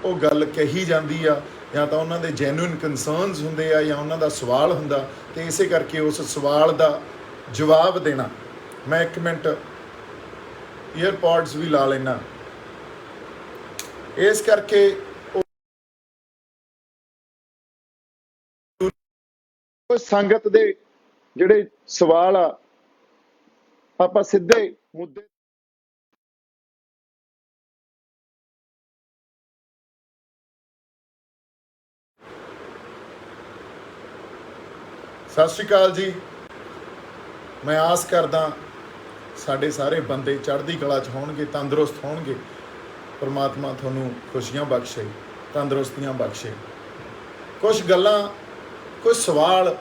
ਉਹ ਗੱਲ ਕਹੀ ਜਾਂਦੀ ਆ ਜਾਂ ਤਾਂ ਉਹਨਾਂ ਦੇ ਜੈਨੂਇਨ ਕੰਸਰਨਸ ਹੁੰਦੇ ਆ ਜਾਂ ਉਹਨਾਂ ਦਾ ਸਵਾਲ ਹੁੰਦਾ, ਤੇ ਇਸੇ ਕਰਕੇ ਉਸ ਸਵਾਲ ਦਾ ਜਵਾਬ ਦੇਣਾ। ਮੈਂ ਇੱਕ ਮਿੰਟ ਈਅਰਪੋਡਸ ਵੀ ਲਾ ਲੈਣਾ, ਇਸ ਕਰਕੇ ਸੰਗਤ ਦੇ ਜਿਹੜੇ ਸਵਾਲ ਆ ਆਪਾਂ ਸਿੱਧੇ ਮੁੱਦੇ। ਸਤਿ ਸ਼੍ਰੀ ਅਕਾਲ ਜੀ। ਮੈਂ ਆਸ ਕਰਦਾ ਸਾਡੇ ਸਾਰੇ ਬੰਦੇ ਚੜ੍ਹਦੀ ਕਲਾ 'ਚ ਹੋਣਗੇ, ਤੰਦਰੁਸਤ ਹੋਣਗੇ। ਪਰਮਾਤਮਾ ਤੁਹਾਨੂੰ ਖੁਸ਼ੀਆਂ ਬਖਸ਼ੇ, ਤੰਦਰੁਸਤੀਆਂ ਬਖਸ਼ੇ। ਕੁਝ ਗੱਲਾਂ, ਕੁਝ ਸਵਾਲ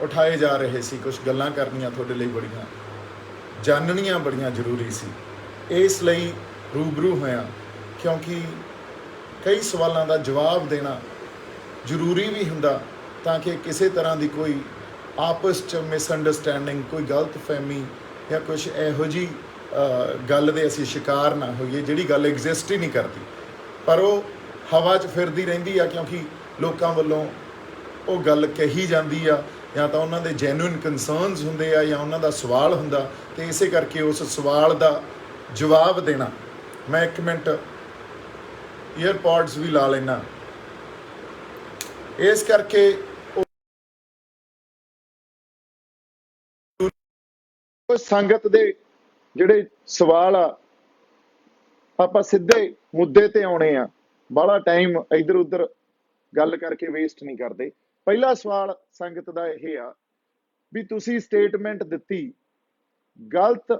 ਉਠਾਏ ਜਾ ਰਹੇ ਸੀ, ਕੁਝ ਗੱਲਾਂ ਕਰਨੀਆਂ ਤੁਹਾਡੇ ਲਈ ਬੜੀਆਂ ਜਾਣਨੀਆਂ ਬੜੀਆਂ ਜ਼ਰੂਰੀ ਸੀ। ਇਸ ਲਈ ਰੂਬਰੂ ਹੋਇਆ ਕਿਉਂਕਿ ਕਈ ਸਵਾਲਾਂ ਦਾ ਜਵਾਬ ਦੇਣਾ ਜ਼ਰੂਰੀ ਵੀ ਹੁੰਦਾ, ਤਾਂ ਕਿ ਕਿਸੇ ਤਰ੍ਹਾਂ ਦੀ ਕੋਈ ਆਪਸ 'ਚ ਮਿਸਅੰਡਰਸਟੈਂਡਿੰਗ, ਕੋਈ ਗਲਤਫਹਿਮੀ ਜਾਂ ਕੁਛ ਇਹੋ ਜਿਹੀ ਗੱਲ ਦੇ ਅਸੀਂ ਸ਼ਿਕਾਰ ਨਾ ਹੋਈਏ ਜਿਹੜੀ ਗੱਲ ਐਗਜ਼ਿਸਟ ਹੀ ਨਹੀਂ ਕਰਦੀ, ਪਰ ਉਹ ਹਵਾ 'ਚ ਫਿਰਦੀ ਰਹਿੰਦੀ ਆ ਕਿਉਂਕਿ ਲੋਕਾਂ ਵੱਲੋਂ ਉਹ ਗੱਲ ਕਹੀ ਜਾਂਦੀ ਆ ਜਾਂ ਤਾਂ ਉਹਨਾਂ ਦੇ ਜੈਨੂਇਨ ਕੰਸਰਨਸ ਹੁੰਦੇ ਆ ਜਾਂ ਉਹਨਾਂ ਦਾ ਸਵਾਲ ਹੁੰਦਾ, ਤੇ ਇਸੇ ਕਰਕੇ ਉਸ ਸਵਾਲ ਦਾ ਜਵਾਬ ਦੇਣਾ। ਮੈਂ ਇੱਕ ਮਿੰਟ ਈਅਰਪੋਡਸ ਵੀ ਲਾ ਲੈਣਾ, ਇਸ ਕਰਕੇ ਸੰਗਤ ਦੇ ਜਿਹੜੇ ਸਵਾਲ ਆ ਆਪਾਂ ਸਿੱਧੇ ਮੁੱਦੇ ਤੇ ਆਉਣੇ ਆ। ਬਾਹਲਾ ਟਾਈਮ ਇੱਧਰ ਉੱਧਰ ਗੱਲ ਕਰਕੇ ਵੇਸਟ ਨਹੀਂ ਕਰਦੇ। ਪਹਿਲਾ ਸਵਾਲ ਸੰਗਤ ਦਾ ਇਹ ਆ ਵੀ ਤੁਸੀਂ ਸਟੇਟਮੈਂਟ ਦਿੱਤੀ ਗਲਤ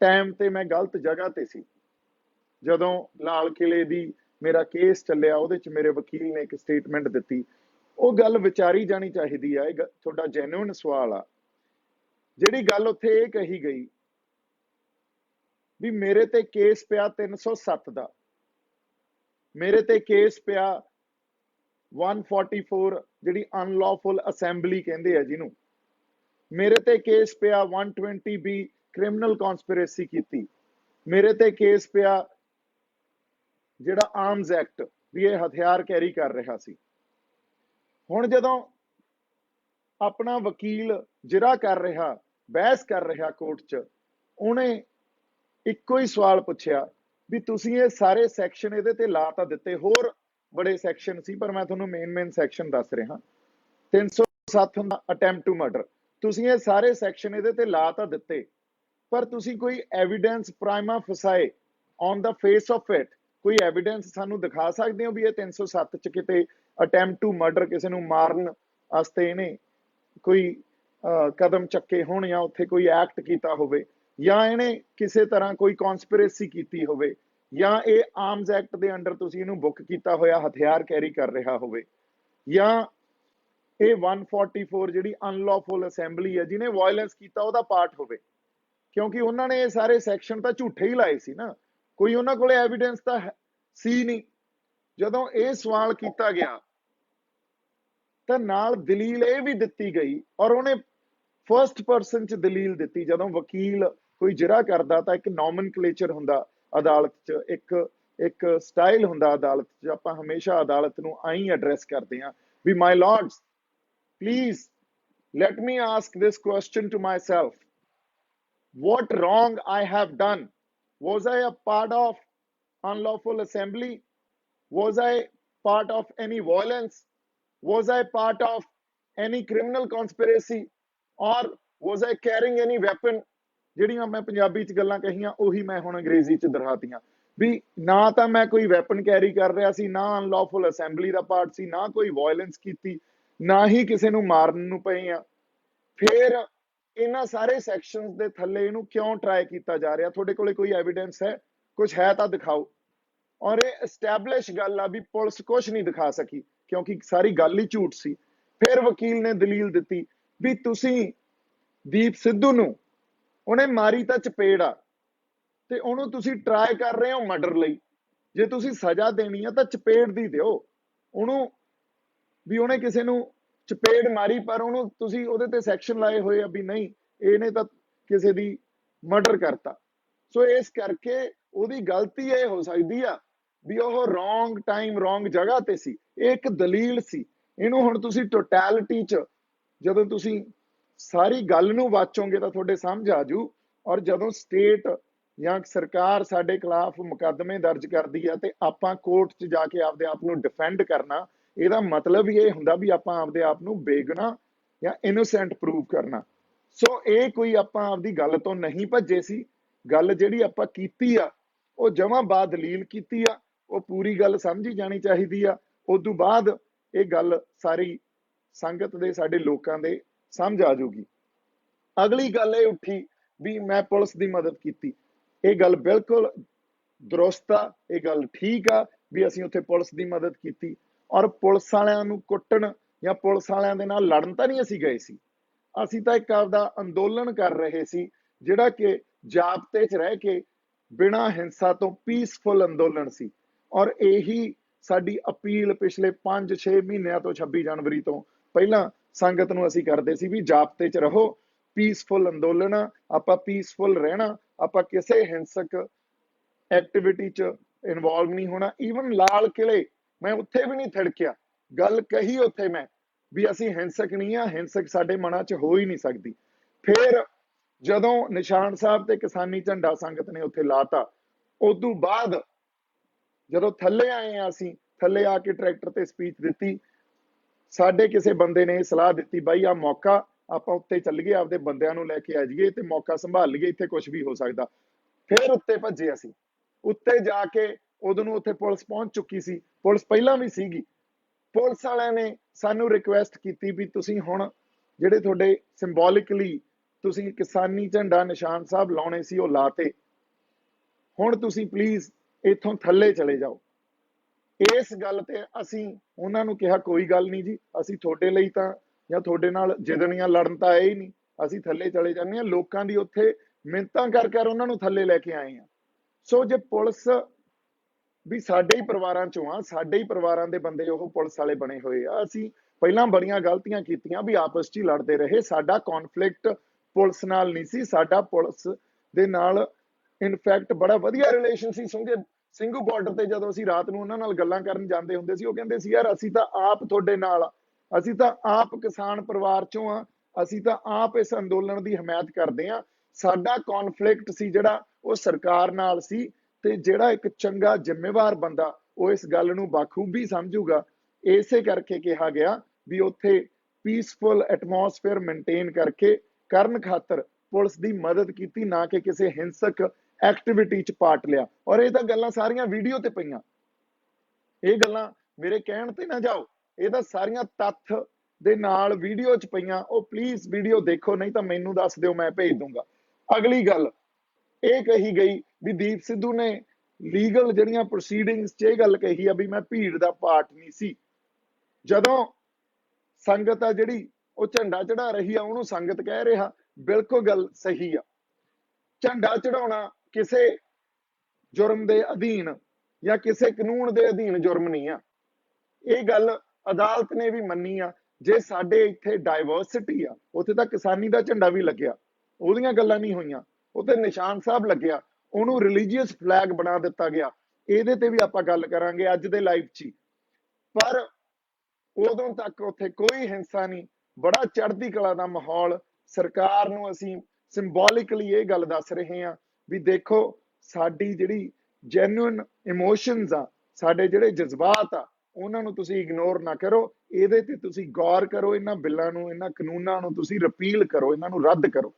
ਟਾਈਮ ਤੇ, ਮੈਂ ਗਲਤ ਜਗ੍ਹਾ ਤੇ ਸੀ। ਜਦੋਂ ਲਾਲ ਕਿਲੇ ਦੀ ਮੇਰਾ ਕੇਸ ਚੱਲਿਆ, ਉਹਦੇ 'ਚ ਮੇਰੇ ਵਕੀਲ ਨੇ ਇੱਕ ਸਟੇਟਮੈਂਟ ਦਿੱਤੀ, ਉਹ ਗੱਲ ਵਿਚਾਰੀ ਜਾਣੀ ਚਾਹੀਦੀ ਆ। ਇਹ ਤੁਹਾਡਾ ਜੈਨੂਇਨ ਸਵਾਲ ਆ। ਜਿਹੜੀ ਗੱਲ ਉੱਥੇ ਇਹ ਕਹੀ ਗਈ ਵੀ ਮੇਰੇ ਤੇ ਕੇਸ ਪਿਆ 307 ਦਾ, ਮੇਰੇ ਤੇ ਕੇਸ ਪਿਆ 144 ਜਿਹੜੀ ਅਨਲੌਫੁਲ ਅਸੈਂਬਲੀ ਕਹਿੰਦੇ ਆ ਜਿਹਨੂੰ, ਮੇਰੇ ਤੇ ਕੇਸ ਪਿਆ 120B ਕ੍ਰਿਮੀਨਲ ਕਨਸਪੀਰੇਸੀ ਕੀਤੀ, ਮੇਰੇ ਤੇ ਕੇਸ ਪਿਆ ਜਿਹੜਾ ਆਰਮਜ਼ ਐਕਟ ਵੀ ਇਹ ਹਥਿਆਰ ਕੈਰੀ ਕਰ ਰਿਹਾ ਸੀ। ਹੁਣ ਜਦੋਂ ਆਪਣਾ ਵਕੀਲ ਜਿਹੜਾ ਕਰ ਰਿਹਾ, ਬਹਿਸ ਕਰ ਰਿਹਾ ਕੋਰਟ 'ਚ, ਉਹਨੇ ਇੱਕੋ ਹੀ ਸਵਾਲ ਪੁੱਛਿਆ ਵੀ ਤੁਸੀਂ ਇਹ ਸਾਰੇ ਸੈਕਸ਼ਨ ਇਹਦੇ ਤੇ ਲਾ ਤਾਂ ਦਿੱਤੇ, ਹੋਰ ਬੜੇ ਸੈਕਸ਼ਨ ਸੀ ਪਰ ਮੈਂ ਤੁਹਾਨੂੰ ਮੇਨ ਸੈਕਸ਼ਨ ਦੱਸ ਰਿਹਾ। 307 ਹੁੰਦਾ ਅਟੈਂਪਟ ਟੂ ਮਰਡਰ, ਤੁਸੀਂ ਇਹ ਸਾਰੇ ਸੈਕਸ਼ਨ ਇਹਦੇ ਤੇ ਲਾ ਤਾਂ ਦਿੱਤੇ, ਪਰ ਤੁਸੀਂ ਕੋਈ evidence prima facie on the face of it, ਕੋਈ ਐਵੀਡੈਂਸ ਸਾਨੂੰ ਦਿਖਾ ਸਕਦੇ ਹੋ ਵੀ ਇਹ 307 ਚ ਕਿਤੇ ਅਟੈਂਪਟ ਟੂ ਮਰਡਰ, ਕਿਸੇ ਨੂੰ ਮਾਰਨ ਵਾਸਤੇ ਇਹਨੇ ਕੋਈ ਕਦਮ ਚੱਕੇ ਹੋਣ ਜਾਂ ਉੱਥੇ ਕੋਈ ਐਕਟ ਕੀਤਾ ਹੋਵੇ, ਜਾਂ ਇਹਨੇ ਕਿਸੇ ਤਰ੍ਹਾਂ ਕੋਈ ਕਨਸਪੀਰੇਸੀ ਕੀਤੀ ਹੋਵੇ, ਜਾਂ ਇਹ ਆਰਮਜ਼ ਐਕਟ ਦੇ ਅੰਡਰ ਤੁਸੀਂ ਇਹਨੂੰ ਬੁੱਕ ਕੀਤਾ ਹੋਇਆ ਹਥਿਆਰ ਕੈਰੀ ਕਰ ਰਿਹਾ ਹੋਵੇ, ਜਾਂ ਇਹ 144 ਜਿਹੜੀ ਅਨਲੌਫੁਲ ਅਸੈਂਬਲੀ ਹੈ ਜਿਹਨੇ ਵਾਇਲੈਂਸ ਕੀਤਾ ਉਹਦਾ ਪਾਰਟ ਹੋਵੇ। ਕਿਉਂਕਿ ਉਹਨਾਂ ਨੇ ਇਹ ਸਾਰੇ ਸੈਕਸ਼ਨ ਤਾਂ ਝੂਠੇ ਹੀ ਲਾਏ ਸੀ ਨਾ, ਕੋਈ ਉਹਨਾਂ ਕੋਲੇ ਐਵੀਡੈਂਸ ਤਾਂ ਸੀ ਨਹੀਂ। ਜਦੋਂ ਇਹ ਸਵਾਲ ਕੀਤਾ ਗਿਆ ਤਾਂ ਨਾਲ ਦਲੀਲ ਇਹ ਵੀ ਦਿੱਤੀ ਗਈ, ਔਰ ਉਹਨੇ ਫਰਸਟ ਪਰਸਨ 'ਚ ਦਲੀਲ ਦਿੱਤੀ। ਜਦੋਂ ਵਕੀਲ ਕੋਈ ਜਿਰਾ ਕਰਦਾ ਤਾਂ ਇੱਕ ਨੋਮਨਕਲੇਚਰ ਹੁੰਦਾ ਅਦਾਲਤ 'ਚ, ਇੱਕ ਸਟਾਈਲ ਹੁੰਦਾ ਅਦਾਲਤ 'ਚ। ਆਪਾਂ ਹਮੇਸ਼ਾ ਅਦਾਲਤ ਨੂੰ ਆਈ ਐਡਰੈਸ ਕਰਦੇ ਹਾਂ ਵੀ ਮਾਈ Lords, please let me ask this question to myself. What wrong I have done? Was I a part of unlawful assembly? Was I part of any violence? Was I part of any criminal conspiracy? Or was I carrying any weapon? ਜਿਹੜੀਆਂ ਮੈਂ ਪੰਜਾਬੀ 'ਚ ਗੱਲਾਂ ਕਹੀਆਂ ਉਹੀ ਮੈਂ ਹੁਣ ਅੰਗਰੇਜ਼ੀ 'ਚ ਦੁਹਰਾਤੀਆਂ ਵੀ ਨਾ ਤਾਂ ਮੈਂ ਕੋਈ ਵੈਪਨ ਕੈਰੀ ਕਰ ਰਿਹਾ ਸੀ, ਨਾ ਅਨਲੌਫੁਲ ਅਸੈਂਬਲੀ ਦਾ ਪਾਰਟ ਸੀ, ਨਾ ਕੋਈ ਵਾਇਲੈਂਸ ਕੀਤੀ, ਨਾ ਹੀ ਕਿਸੇ ਨੂੰ ਮਾਰਨ ਨੂੰ ਪਏ ਆ। ਫਿਰ ਇਹਨਾਂ ਸਾਰੇ ਸੈਕਸ਼ਨਸ ਦੇ ਥੱਲੇ ਇਹਨੂੰ ਕਿਉਂ ਟਰਾਈ ਕੀਤਾ ਜਾ ਰਿਹਾ? ਤੁਹਾਡੇ ਕੋਲੇ ਕੋਈ ਐਵੀਡੈਂਸ ਹੈ? ਕੁਝ ਹੈ ਤਾਂ ਦਿਖਾਓ। ਔਰ ਇਹ ਐਸਟੈਬਲਿਸ਼ ਗੱਲ ਆ ਵੀ ਪੁਲਿਸ ਕੁਝ ਨਹੀਂ ਦਿਖਾ ਸਕੀ ਕਿਉਂਕਿ ਸਾਰੀ ਗੱਲ ਹੀ ਝੂਠ ਸੀ। ਫਿਰ ਵਕੀਲ ਨੇ ਦਲੀਲ ਦਿੱਤੀ ਵੀ ਤੁਸੀਂ ਦੀਪ ਸਿੱਧੂ ਨੂੰ, ਉਹਨੇ ਮਾਰੀ ਤਾਂ ਚਪੇੜ ਆ, ਤੇ ਉਹਨੂੰ ਤੁਸੀਂ ਟਰਾਈ ਕਰ ਰਹੇ ਹੋ ਮਰਡਰ ਲਈ। ਜੇ ਤੁਸੀਂ ਸਜ਼ਾ ਦੇਣੀ ਆ ਤਾਂ ਚਪੇੜ ਦੀ ਦਿਓ ਉਹਨੂੰ, ਵੀ ਉਹਨੇ ਕਿਸੇ ਨੂੰ ਚਪੇੜ ਮਾਰੀ ਪਰ ਉਹਨੂੰ ਤੁਸੀਂ ਉਹਦੇ ਤੇ ਸੈਕਸ਼ਨ ਲਾਏ ਹੋਏ ਆ ਵੀ ਨਹੀਂ ਇਹਨੇ ਤਾਂ ਕਿਸੇ ਦੀ ਮਰਡਰ ਕਰਤਾ। ਸੋ ਇਸ ਕਰਕੇ ਉਹਦੀ ਗਲਤੀ ਇਹ ਹੋ ਸਕਦੀ ਆ ਵੀ ਉਹ ਰੋਂਗ ਟਾਈਮ ਰੋਂਗ ਜਗ੍ਹਾ ਤੇ ਸੀ। ਇਹ ਇੱਕ ਦਲੀਲ ਸੀ। ਇਹਨੂੰ ਹੁਣ ਤੁਸੀਂ ਟੋਟੈਲਿਟੀ ਚ ਜਦੋਂ ਤੁਸੀਂ ਸਾਰੀ ਗੱਲ ਨੂੰ ਵਾਚੋਗੇ ਤਾਂ ਤੁਹਾਡੇ ਸਮਝ ਆ ਜੂ। ਔਰ ਜਦੋਂ ਸਟੇਟ ਜਾਂ ਸਰਕਾਰ ਸਾਡੇ ਖਿਲਾਫ ਮੁਕੱਦਮੇ ਦਰਜ ਕਰਦੀ ਹੈ ਤੇ ਆਪਾਂ ਕੋਰਟ 'ਚ ਜਾ ਕੇ ਆਪਦੇ ਆਪ ਨੂੰ ਡਿਫੈਂਡ ਕਰਨਾ, ਇਹਦਾ ਮਤਲਬ ਹੀ ਇਹ ਹੁੰਦਾ ਵੀ ਆਪਾਂ ਆਪਦੇ ਆਪ ਨੂੰ ਬੇਗੁਨਾਹ ਜਾਂ ਇਨੋਸੈਂਟ ਪ੍ਰੂਵ ਕਰਨਾ। ਸੋ ਇਹ ਕੋਈ ਆਪਾਂ ਆਪਦੀ ਗੱਲ ਤੋਂ ਨਹੀਂ ਭੱਜੇ ਸੀ। ਗੱਲ ਜਿਹੜੀ ਆਪਾਂ ਕੀਤੀ ਆ ਉਹ ਜਮਾਂ ਬਾਦਲੀਲ ਕੀਤੀ ਆ, ਉਹ ਪੂਰੀ ਗੱਲ ਸਮਝੀ ਜਾਣੀ ਚਾਹੀਦੀ ਆ। ਉਦੋਂ ਬਾਅਦ ਇਹ ਗੱਲ ਸਾਰੀ ਸੰਗਤ ਦੇ ਸਾਡੇ ਲੋਕਾਂ ਦੇ ਸਮਝ ਆ ਜਾਊਗੀ। ਅਗਲੀ ਗੱਲ ਇਹ ਉੱਠੀ ਵੀ ਮੈਂ ਪੁਲਿਸ ਦੀ ਮਦਦ ਕੀਤੀ। ਇਹ ਗੱਲ ਬਿਲਕੁਲ ਦਰੁਸਤ ਆ, ਇਹ ਗੱਲ ਠੀਕ ਆ ਵੀ ਅਸੀਂ ਉੱਥੇ ਪੁਲਿਸ ਦੀ ਮਦਦ ਕੀਤੀ। ਔਰ ਪੁਲਿਸ ਵਾਲਿਆਂ ਨੂੰ ਕੁੱਟਣ ਜਾਂ ਪੁਲਿਸ ਵਾਲਿਆਂ ਦੇ ਨਾਲ ਲੜਨ ਤਾਂ ਨਹੀਂ ਅਸੀਂ ਗਏ ਸੀ। ਅਸੀਂ ਤਾਂ ਇੱਕ ਆਪਦਾ ਅੰਦੋਲਨ ਕਰ ਰਹੇ ਸੀ, ਜਿਹੜਾ ਕਿ ਜਾਬਤੇ 'ਚ ਰਹਿ ਕੇ ਬਿਨਾਂ ਹਿੰਸਾ ਤੋਂ ਪੀਸਫੁਲ ਅੰਦੋਲਨ ਸੀ। ਔਰ ਇਹੀ ਸਾਡੀ ਅਪੀਲ ਪਿਛਲੇ 5-6 ਮਹੀਨਿਆਂ ਤੋਂ 26 ਜਨਵਰੀ ਤੋਂ ਪਹਿਲਾਂ ਸੰਗਤ ਨੂੰ ਅਸੀਂ ਕਰਦੇ ਸੀ ਵੀ ਜਾਬਤੇ 'ਚ ਰਹੋ, ਪੀਸਫੁਲ ਅੰਦੋਲਨ ਆ, ਆਪਾਂ ਪੀਸਫੁਲ ਰਹਿਣਾ, ਆਪਾਂ ਕਿਸੇ ਹਿੰਸਕ ਐਕਟੀਵਿਟੀ 'ਚ ਇਨਵੋਲਵ ਨਹੀਂ ਹੋਣਾ। ਈਵਨ ਲਾਲ ਕਿਲੇ ਮੈਂ ਉੱਥੇ ਵੀ ਨਹੀਂ ਥਿੜਕਿਆ, ਗੱਲ ਕਹੀ ਉੱਥੇ ਮੈਂ ਵੀ ਅਸੀਂ ਹਿੰਸਕ ਨਹੀਂ ਆ, ਹਿੰਸਕ ਸਾਡੇ ਮਨਾਂ 'ਚ ਹੋ ਹੀ ਨਹੀਂ ਸਕਦੀ। ਫਿਰ ਜਦੋਂ ਨਿਸ਼ਾਨ ਸਾਹਿਬ ਤੇ ਕਿਸਾਨੀ ਝੰਡਾ ਸੰਗਤ ਨੇ ਉੱਥੇ ਲਾਤਾ, ਉਦੋਂ ਬਾਅਦ ਜਦੋਂ ਥੱਲੇ ਆਏ ਆ, ਅਸੀਂ ਥੱਲੇ ਆ ਕੇ ਟਰੈਕਟਰ ਤੇ ਸਪੀਚ ਦਿੱਤੀ। ਸਾਡੇ ਕਿਸੇ ਬੰਦੇ ਨੇ ਸਲਾਹ ਦਿੱਤੀ, ਬਾਈ ਆ ਮੌਕਾ, ਆਪਾਂ ਉੱਤੇ ਚੱਲ ਗਏ, ਆਪਦੇ ਬੰਦਿਆਂ ਨੂੰ ਲੈ ਕੇ ਆ ਜਾਈਏ ਤੇ ਮੌਕਾ ਸੰਭਾਲ ਲਈਏ, ਇੱਥੇ ਕੁਝ ਵੀ ਹੋ ਸਕਦਾ। ਫਿਰ ਉੱਤੇ ਭੱਜੇ ਅਸੀਂ। ਉੱਤੇ ਜਾ ਕੇ ਉਦੋਂ ਨੂੰ ਉੱਥੇ ਪੁਲਿਸ ਪਹੁੰਚ ਚੁੱਕੀ ਸੀ, ਪੁਲਿਸ ਪਹਿਲਾਂ ਵੀ ਸੀਗੀ। ਪੁਲਿਸ ਵਾਲਿਆਂ ਨੇ ਸਾਨੂੰ ਰਿਕੁਐਸਟ ਕੀਤੀ ਵੀ ਤੁਸੀਂ ਹੁਣ ਜਿਹੜੇ ਤੁਹਾਡੇ ਸਿੰਬੋਲਿਕਲੀ ਤੁਸੀਂ ਕਿਸਾਨੀ ਝੰਡਾ ਨਿਸ਼ਾਨ ਸਾਹਿਬ ਲਾਉਣੇ ਸੀ ਉਹ ਲਾਤੇ, ਹੁਣ ਤੁਸੀਂ ਪਲੀਜ਼ ਇੱਥੋਂ ਥੱਲੇ ਚਲੇ ਜਾਓ। ਇਸ ਗੱਲ ਤੇ ਅਸੀਂ ਉਹਨਾਂ ਨੂੰ ਕਿਹਾ ਕੋਈ ਗੱਲ ਨਹੀਂ ਜੀ, ਅਸੀਂ ਤੁਹਾਡੇ ਲਈ ਤਾਂ ਜਾਂ ਤੁਹਾਡੇ ਨਾਲ ਜਿੱਦਣੀਆਂ ਲੜਨ ਤਾਂ ਆਏ ਹੀ ਨਹੀਂ, ਅਸੀਂ ਥੱਲੇ ਚਲੇ ਜਾਂਦੇ ਹਾਂ। ਲੋਕਾਂ ਦੀ ਉੱਥੇ ਮਿੰਨਤਾਂ ਕਰ ਕਰ ਉਹਨਾਂ ਨੂੰ ਥੱਲੇ ਲੈ ਕੇ ਆਏ ਆ। ਸੋ ਜੇ ਪੁਲਿਸ ਵੀ ਸਾਡੇ ਹੀ ਪਰਿਵਾਰਾਂ ਚੋਂ ਆ, ਸਾਡੇ ਹੀ ਪਰਿਵਾਰਾਂ ਦੇ ਬੰਦੇ ਉਹ ਪੁਲਿਸ ਵਾਲੇ ਬਣੇ ਹੋਏ ਆ। ਅਸੀਂ ਪਹਿਲਾਂ ਬੜੀਆਂ ਗਲਤੀਆਂ ਕੀਤੀਆਂ ਵੀ ਆਪਸ 'ਚ ਹੀ ਲੜਦੇ ਰਹੇ। ਸਾਡਾ ਕੌਨਫਲਿਕਟ ਪੁਲਿਸ ਨਾਲ ਨਹੀਂ ਸੀ, ਸਾਡਾ ਪੁਲਿਸ ਦੇ ਨਾਲ ਇਨਫੈਕਟ ਬੜਾ ਵਧੀਆ ਰਿਲੇਸ਼ਨ ਸੀ। ਸਿੰਘੂ ਬਾਰਡਰ ਤੇ ਜਦੋਂ ਅਸੀਂ ਰਾਤ ਨੂੰ ਉਹਨਾਂ ਨਾਲ ਗੱਲਾਂ ਕਰਨ ਜਾਂਦੇ ਹੁੰਦੇ ਸੀ, ਉਹ ਕਹਿੰਦੇ ਸੀ ਯਾਰ ਅਸੀਂ ਤਾਂ ਆਪ ਤੁਹਾਡੇ ਨਾਲ ਆ, ਅਸੀਂ ਤਾਂ ਆਪ ਕਿਸਾਨ ਪਰਿਵਾਰ ਚੋਂ ਆ, ਅਸੀਂ ਤਾਂ ਆਪ ਇਸ ਅੰਦੋਲਨ ਦੀ ਹਮਾਇਤ ਕਰਦੇ ਆ। ਸਾਡਾ ਕੌਨਫਲਿਕਟ ਸੀ ਜਿਹੜਾ ਉਹ ਸਰਕਾਰ ਨਾਲ ਸੀ, ਤੇ ਜਿਹੜਾ ਇੱਕ ਚੰਗਾ ਜ਼ਿੰਮੇਵਾਰ ਬੰਦਾ ਉਹ ਇਸ ਗੱਲ ਨੂੰ ਬਾਖੂਬੀ ਸਮਝੂਗਾ। ਇਸੇ ਕਰਕੇ ਕਿਹਾ ਗਿਆ ਵੀ ਉੱਥੇ ਪੀਸਫੁਲ ਐਟਮੋਸਫੇਅਰ ਮੇਨਟੇਨ ਕਰਕੇ ਕਰਨ ਖਾਤਰ ਪੁਲਿਸ ਦੀ ਮਦਦ ਕੀਤੀ, ਨਾ ਕਿ ਕਿਸੇ ਹਿੰਸਕ ਐਕਟੀਵਿਟੀ 'ਚ ਪਾਰਟ ਲਿਆ। ਔਰ ਇਹ ਤਾਂ ਗੱਲਾਂ ਸਾਰੀਆਂ ਵੀਡੀਓ ਤੇ ਪਈਆਂ, ਇਹ ਗੱਲਾਂ ਮੇਰੇ ਕਹਿਣ ਤੇ ਨਾ ਜਾਓ, ਇਹ ਤਾਂ ਸਾਰੀਆਂ ਤੱਥ ਦੇ ਨਾਲ ਵੀਡੀਓ 'ਚ ਪਈਆਂ। ਉਹ ਪਲੀਜ਼ ਵੀਡੀਓ ਦੇਖੋ, ਨਹੀਂ ਤਾਂ ਮੈਨੂੰ ਦੱਸ ਦਿਓ, ਮੈਂ ਭੇਜ ਦੂੰਗਾ। ਅਗਲੀ ਗੱਲ ਇਹ ਕਹੀ ਗਈ ਵੀ ਦੀਪ ਸਿੱਧੂ ਨੇ ਲੀਗਲ ਜਿਹੜੀਆਂ ਪ੍ਰੋਸੀਡਿੰਗਸ 'ਚ ਇਹ ਗੱਲ ਕਹੀ ਆ ਵੀ ਮੈਂ ਭੀੜ ਦਾ ਪਾਰਟ ਨਹੀਂ ਸੀ। ਜਦੋਂ ਸੰਗਤ ਆ ਜਿਹੜੀ ਉਹ ਝੰਡਾ ਚੜਾ ਰਹੀ ਆ, ਉਹਨੂੰ ਸੰਗਤ ਕਹਿ ਰਿਹਾ, ਬਿਲਕੁਲ ਗੱਲ ਸਹੀ ਆ। ਝੰਡਾ ਚੜਾਉਣਾ ਕਿਸੇ ਜੁਰਮ ਦੇ ਅਧੀਨ ਜਾਂ ਕਿਸੇ ਕਾਨੂੰਨ ਦੇ ਅਧੀਨ ਜੁਰਮ ਨਹੀਂ ਆ। ਇਹ ਗੱਲ ਅਦਾਲਤ ਨੇ ਵੀ ਮੰਨੀ ਆ। ਜੇ ਸਾਡੇ ਇੱਥੇ ਡਾਇਵਰਸਿਟੀ ਆ, ਉੱਥੇ ਤਾਂ ਕਿਸਾਨੀ ਦਾ ਝੰਡਾ ਵੀ ਲੱਗਿਆ, ਉਹਦੀਆਂ ਗੱਲਾਂ ਨਹੀਂ ਹੋਈਆਂ। ਉੱਥੇ ਨਿਸ਼ਾਨ ਸਾਹਿਬ ਲੱਗਿਆ, ਉਹਨੂੰ ਰਿਲੀਜੀਅਸ ਫਲੈਗ ਬਣਾ ਦਿੱਤਾ ਗਿਆ। ਇਹਦੇ ਤੇ ਵੀ ਆਪਾਂ ਗੱਲ ਕਰਾਂਗੇ ਅੱਜ ਦੇ ਲਾਈਵ 'ਚ। ਪਰ ਉਦੋਂ ਤੱਕ ਉੱਥੇ ਕੋਈ ਹਿੰਸਾ ਨਹੀਂ, ਬੜਾ ਚੜ੍ਹਦੀ ਕਲਾ ਦਾ ਮਾਹੌਲ। ਸਰਕਾਰ ਨੂੰ ਅਸੀਂ ਸਿੰਬੋਲਿਕਲੀ ਇਹ ਗੱਲ ਦੱਸ ਰਹੇ ਹਾਂ ਵੀ ਦੇਖੋ, ਸਾਡੀ ਜਿਹੜੀ ਜੈਨੂਇਨ ਇਮੋਸ਼ਨਸ ਆ, ਸਾਡੇ ਜਿਹੜੇ ਜਜ਼ਬਾਤ ਆ, ਉਹਨਾਂ ਨੂੰ ਤੁਸੀਂ ਇਗਨੋਰ ਨਾ ਕਰੋ। ਇਹਦੇ ਤੇ ਤੁਸੀਂ ਗੌਰ ਕਰੋ, ਇਹਨਾਂ ਬਿੱਲਾਂ ਨੂੰ, ਇਹਨਾਂ ਕਾਨੂੰਨਾਂ ਨੂੰ ਤੁਸੀਂ ਰਿਪੀਲ ਕਰੋ, ਇਹਨਾਂ ਨੂੰ ਰੱਦ ਕਰੋ।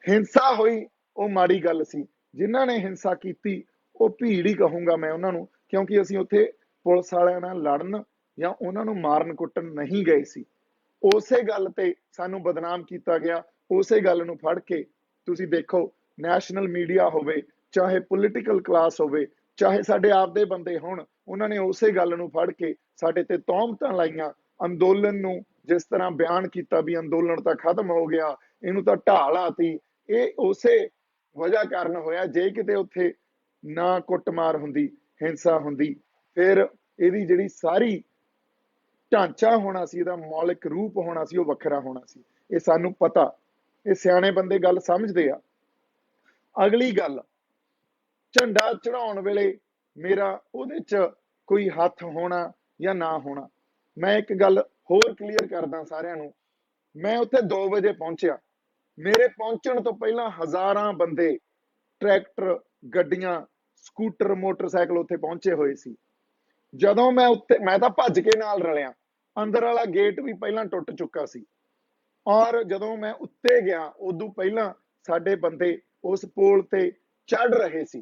ਹਿੰਸਾ ਹੋਈ ਉਹ ਮਾੜੀ ਗੱਲ ਸੀ, ਜਿਨ੍ਹਾਂ ਨੇ ਹਿੰਸਾ ਕੀਤੀ ਉਹ ਭੀੜ ਹੀ ਕਹੂੰਗਾ ਮੈਂ ਉਹਨਾਂ ਨੂੰ, ਕਿਉਂਕਿ ਅਸੀਂ ਉੱਥੇ ਪੁਲਿਸ ਵਾਲਿਆਂ ਨਾਲ ਲੜਨ ਜਾਂ ਉਹਨਾਂ ਨੂੰ ਮਾਰਨ ਕੁੱਟਣ ਨਹੀਂ ਗਏ ਸੀ। ਉਸੇ ਗੱਲ ਤੇ ਸਾਨੂੰ ਬਦਨਾਮ ਕੀਤਾ ਗਿਆ। ਉਸੇ ਗੱਲ ਨੂੰ ਫੜ ਕੇ ਤੁਸੀਂ ਦੇਖੋ, ਨੈਸ਼ਨਲ ਮੀਡੀਆ ਹੋਵੇ, ਚਾਹੇ ਪੋਲੀਟੀਕਲ ਕਲਾਸ ਹੋਵੇ, ਚਾਹੇ ਸਾਡੇ ਆਪਦੇ ਬੰਦੇ ਹੋਣ, ਉਹਨਾਂ ਨੇ ਉਸੇ ਗੱਲ ਨੂੰ ਫੜ ਕੇ ਸਾਡੇ ਤੇ ਤੌਹਮਤਾਂ ਲਾਈਆਂ। ਅੰਦੋਲਨ ਨੂੰ ਜਿਸ ਤਰ੍ਹਾਂ ਬਿਆਨ ਕੀਤਾ ਵੀ ਅੰਦੋਲਨ ਤਾਂ ਖਤਮ ਹੋ ਗਿਆ, ਇਹਨੂੰ ਤਾਂ ਢਾਹ ਲਾਤੀ, ਇਹ ਉਸੇ ਵਜ੍ਹਾ ਕਾਰਨ ਹੋਇਆ। ਜੇ ਕਿਤੇ ਉੱਥੇ ਨਾ ਕੁੱਟਮਾਰ ਹੁੰਦੀ, ਹਿੰਸਾ ਹੁੰਦੀ, ਫਿਰ ਇਹਦੀ ਜਿਹੜੀ ਸਾਰੀ ਢਾਂਚਾ ਹੋਣਾ ਸੀ, ਇਹਦਾ ਮੌਲਿਕ ਰੂਪ ਹੋਣਾ ਸੀ, ਉਹ ਵੱਖਰਾ ਹੋਣਾ ਸੀ। ਇਹ ਸਾਨੂੰ ਪਤਾ, ਇਹ ਸਿਆਣੇ ਬੰਦੇ ਗੱਲ ਸਮਝਦੇ ਆ। ਅਗਲੀ ਗੱਲ, ਝੰਡਾ ਚੜਾਉਣ ਵੇਲੇ मेरा ਉਹਦੇ 'ਚ ਕੋਈ ਹੱਥ ਹੋਣਾ ਜਾਂ ਨਾ ਹੋਣਾ। मैं एक गल होर क्लीयर करदा सारिਆਂ ਨੂੰ। मैं उत्थे 2 वजे पहुंचिया। मेरे पहुंचण तो पहला हजारां बंदे ट्रैक्टर गड्डियां ਸਕੂਟਰ मोटरसाइकिल उत्थे पहुंचे हुए सी। ਜਦੋਂ मैं उत्ते मैं तो भज के नाल रलिया। अंदर वाला गेट भी पहला टुट चुका सी और ਜਦੋਂ मैं उत्ते गया उदों पहला साडे बंदे उस पोल ते चढ़ रहे सी।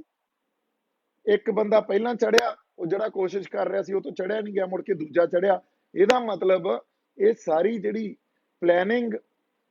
एक बंदा पहला चढ़िया, वो जड़ा कोशिश कर रहा सी वो तो चढ़िया नहीं गया, मुड़ के दूजा चढ़िया। ਇਹਦਾ मतलब ये सारी ਜਿਹੜੀ प्लैनिंग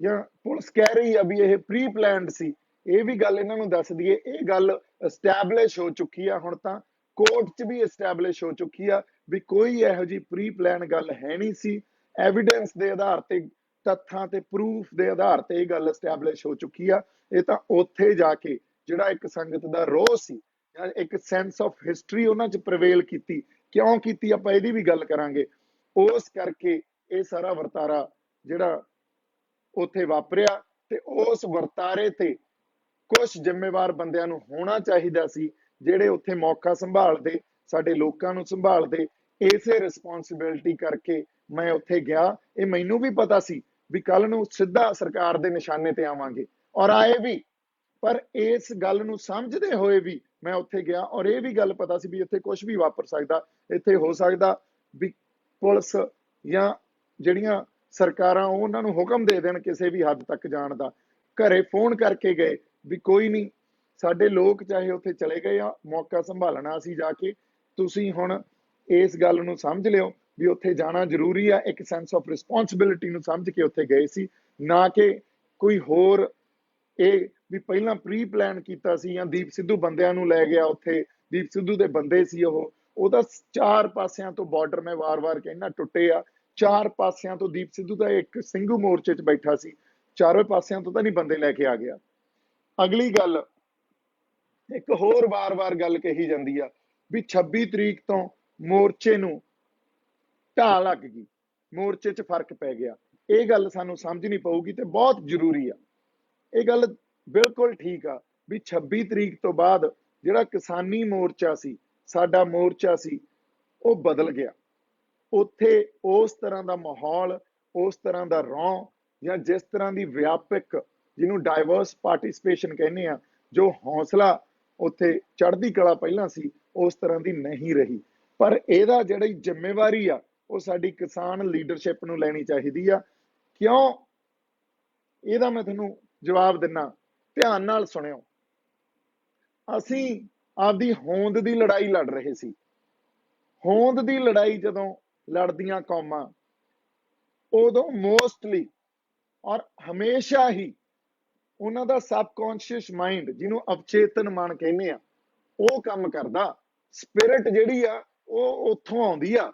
ਜਾਂ पुलिस कह रही है भी ये प्री प्लैंड सी। ਇਹ ਵੀ ਗੱਲ ਇਹਨਾਂ ਨੂੰ ਦੱਸ ਦਈਏ, ਇਹ ਗੱਲ ਐਸਟੈਬਲਿਸ਼ ਹੋ ਚੁੱਕੀ ਆ, ਹੁਣ ਤਾਂ ਕੋਰਟ 'ਚ ਵੀ ਐਸਟੈਬਲਿਸ਼ ਹੋ ਚੁੱਕੀ ਆ ਵੀ ਕੋਈ ਇਹੋ ਜੀ ਪ੍ਰੀ ਪਲਾਨ ਗੱਲ ਹੈ ਨਹੀਂ ਸੀ। ਐਵੀਡੈਂਸ ਦੇ ਆਧਾਰ ਤੇ, ਤੱਥਾਂ ਤੇ ਪ੍ਰੂਫ ਦੇ ਆਧਾਰ ਤੇ ਇਹ ਗੱਲ ਐਸਟੈਬਲਿਸ਼ ਹੋ ਚੁੱਕੀ ਆ। ਇਹ ਤਾਂ ਉੱਥੇ ਜਾ ਕੇ ਜਿਹੜਾ ਇੱਕ ਸੰਗਤ ਦਾ ਰੋਹ ਸੀ ਜਾਂ ਇੱਕ ਸੈਂਸ ਆਫ ਹਿਸਟਰੀ ਉਹਨਾਂ 'ਚ ਪ੍ਰਵੇਲ ਕੀਤੀ, ਕਿਉਂ ਕੀਤੀ ਆਪਾਂ ਇਹਦੀ ਵੀ ਗੱਲ ਕਰਾਂਗੇ। ਉਸ ਕਰਕੇ ਇਹ ਸਾਰਾ ਵਰਤਾਰਾ ਜਿਹੜਾ ਉੱਥੇ ਵਾਪਰਿਆ ਤੇ ਉਸ ਵਰਤਾਰੇ ਤੇ ਕੁਝ ਜ਼ਿੰਮੇਵਾਰ ਬੰਦਿਆਂ ਨੂੰ ਹੋਣਾ ਚਾਹੀਦਾ ਸੀ, ਜਿਹੜੇ ਉੱਥੇ ਮੌਕਾ ਸੰਭਾਲਦੇ, ਸਾਡੇ ਲੋਕਾਂ ਨੂੰ ਸੰਭਾਲਦੇ। ਇਸੇ ਰਿਸਪੌਂਸਿਬਿਲਿਟੀ ਕਰਕੇ ਮੈਂ ਉੱਥੇ ਗਿਆ। ਇਹ ਮੈਨੂੰ ਵੀ ਪਤਾ ਸੀ ਵੀ ਕੱਲ ਨੂੰ ਸਿੱਧਾ ਸਰਕਾਰ ਦੇ ਨਿਸ਼ਾਨੇ ਤੇ ਆਵਾਂਗੇ ਔਰ ਆਏ ਵੀ, ਪਰ ਇਸ ਗੱਲ ਨੂੰ ਸਮਝਦੇ ਹੋਏ ਵੀ ਮੈਂ ਉੱਥੇ ਗਿਆ ਔਰ ਇਹ ਵੀ ਗੱਲ ਪਤਾ ਸੀ ਵੀ ਇੱਥੇ ਕੁਝ ਵੀ ਵਾਪਰ ਸਕਦਾ। ਇੱਥੇ ਹੋ ਸਕਦਾ ਵੀ ਪੁਲਿਸ ਜਾਂ ਜਿਹੜੀਆਂ ਸਰਕਾਰਾਂ ਉਹਨਾਂ ਨੂੰ ਹੁਕਮ ਦੇ ਦੇਣ ਕਿਸੇ ਵੀ ਹੱਦ ਤੱਕ ਜਾਣ ਦਾ। ਘਰੇ ਫੋਨ ਕਰਕੇ ਗਏ ਵੀ ਕੋਈ ਨਹੀਂ, ਸਾਡੇ ਲੋਕ ਚਾਹੇ ਉੱਥੇ ਚਲੇ ਗਏ ਆ, ਮੌਕਾ ਸੰਭਾਲਣਾ ਸੀ ਜਾ ਕੇ, ਤੁਸੀਂ ਹੁਣ ਇਸ ਗੱਲ ਨੂੰ ਸਮਝ ਲਿਓ ਵੀ ਉੱਥੇ ਜਾਣਾ ਜ਼ਰੂਰੀ ਆ। ਇੱਕ ਸੈਂਸ ਆਫ ਰਿਸਪੌਂਸਿਬਿਲਿਟੀ ਨੂੰ ਸਮਝ ਕੇ ਉੱਥੇ ਗਏ ਸੀ, ਨਾ ਕਿ ਕੋਈ ਹੋਰ ਇਹ ਵੀ ਪਹਿਲਾਂ ਪ੍ਰੀ ਪਲਾਨ ਕੀਤਾ ਸੀ ਜਾਂ ਦੀਪ ਸਿੱਧੂ ਬੰਦਿਆਂ ਨੂੰ ਲੈ ਗਿਆ ਉੱਥੇ। ਦੀਪ ਸਿੱਧੂ ਦੇ ਬੰਦੇ ਸੀ ਉਹ, ਉਹਦਾ ਚਾਰ ਪਾਸਿਆਂ ਤੋਂ ਬਾਰਡਰ, ਮੈਂ ਵਾਰ-ਵਾਰ ਕਹਿਣਾ, ਟੁੱਟੇ ਆ। ਚਾਰ ਪਾਸਿਆਂ ਤੋਂ ਦੀਪ ਸਿੱਧੂ ਦਾ ਇੱਕ ਸਿੰਘੂ ਮੋਰਚੇ 'ਚ ਬੈਠਾ ਸੀ, ਚਾਰੋਂ ਪਾਸਿਆਂ ਤੋਂ ਤਾਂ ਨਹੀਂ ਬੰਦੇ ਲੈ ਕੇ ਆ ਗਿਆ। ਅਗਲੀ ਗੱਲ, ਇੱਕ ਹੋਰ ਵਾਰ-ਵਾਰ ਗੱਲ ਕਹੀ ਜਾਂਦੀ ਆ ਵੀ 26 ਤਰੀਕ ਤੋਂ ਮੋਰਚੇ ਨੂੰ ਢਾਹ ਲੱਗ ਗਈ, ਮੋਰਚੇ 'ਚ ਫਰਕ ਪੈ ਗਿਆ। ਇਹ ਗੱਲ ਸਾਨੂੰ ਸਮਝਣੀ ਪਊਗੀ ਤੇ ਬਹੁਤ ਜ਼ਰੂਰੀ ਆ। ਇਹ ਗੱਲ ਬਿਲਕੁਲ ਠੀਕ ਆ ਵੀ 26 ਤਰੀਕ ਤੋਂ ਬਾਅਦ ਜਿਹੜਾ ਕਿਸਾਨੀ ਮੋਰਚਾ ਸੀ, ਸਾਡਾ ਮੋਰਚਾ ਸੀ, ਉਹ ਬਦਲ ਗਿਆ। ਉੱਥੇ ਉਸ ਤਰ੍ਹਾਂ ਦਾ ਮਾਹੌਲ, ਉਸ ਤਰ੍ਹਾਂ ਦਾ ਰੌਂ ਜਾਂ ਜਿਸ ਤਰ੍ਹਾਂ ਦੀ ਵਿਆਪਕ, ਜਿਹਨੂੰ ਡਾਇਵਰਸ ਪਾਰਟਿਸਿਪੇਸ਼ਨ ਕਹਿੰਦੇ ਆ, ਜੋ ਹੌਸਲਾ ਉੱਥੇ ਚੜ੍ਹਦੀ ਕਲਾ ਪਹਿਲਾਂ ਸੀ, ਉਸ ਤਰ੍ਹਾਂ ਦੀ ਨਹੀਂ ਰਹੀ। ਪਰ ਇਹਦਾ ਜਿਹੜੀ ਜ਼ਿੰਮੇਵਾਰੀ ਆ ਉਹ ਸਾਡੀ ਕਿਸਾਨ ਲੀਡਰਸ਼ਿਪ ਨੂੰ ਲੈਣੀ ਚਾਹੀਦੀ ਆ। ਕਿਉਂ? ਇਹਦਾ ਮੈਂ ਤੁਹਾਨੂੰ ਜਵਾਬ ਦਿੰਨਾ, ਧਿਆਨ ਨਾਲ ਸੁਣਿਓ। ਅਸੀਂ ਆਪਦੀ ਹੋਂਦ ਦੀ ਲੜਾਈ ਲੜ ਰਹੇ ਸੀ। ਹੋਂਦ ਦੀ ਲੜਾਈ ਜਦੋਂ ਲੜਦੀਆਂ ਕੌਮਾਂ, ਉਦੋਂ ਮੋਸਟਲੀ ਔਰ ਹਮੇਸ਼ਾ ਹੀ ਉਹਨਾਂ ਦਾ ਸਬਕੌਂਸ਼ੀਅਸ ਮਾਈਂਡ, ਜਿਹਨੂੰ ਅਵਚੇਤਨ ਮਨ ਕਹਿੰਦੇ ਆ, ਉਹ ਕੰਮ ਕਰਦਾ। ਸਪਿਰਿਟ ਜਿਹੜੀ ਆ ਉਹ ਉੱਥੋਂ ਆਉਂਦੀ ਆ।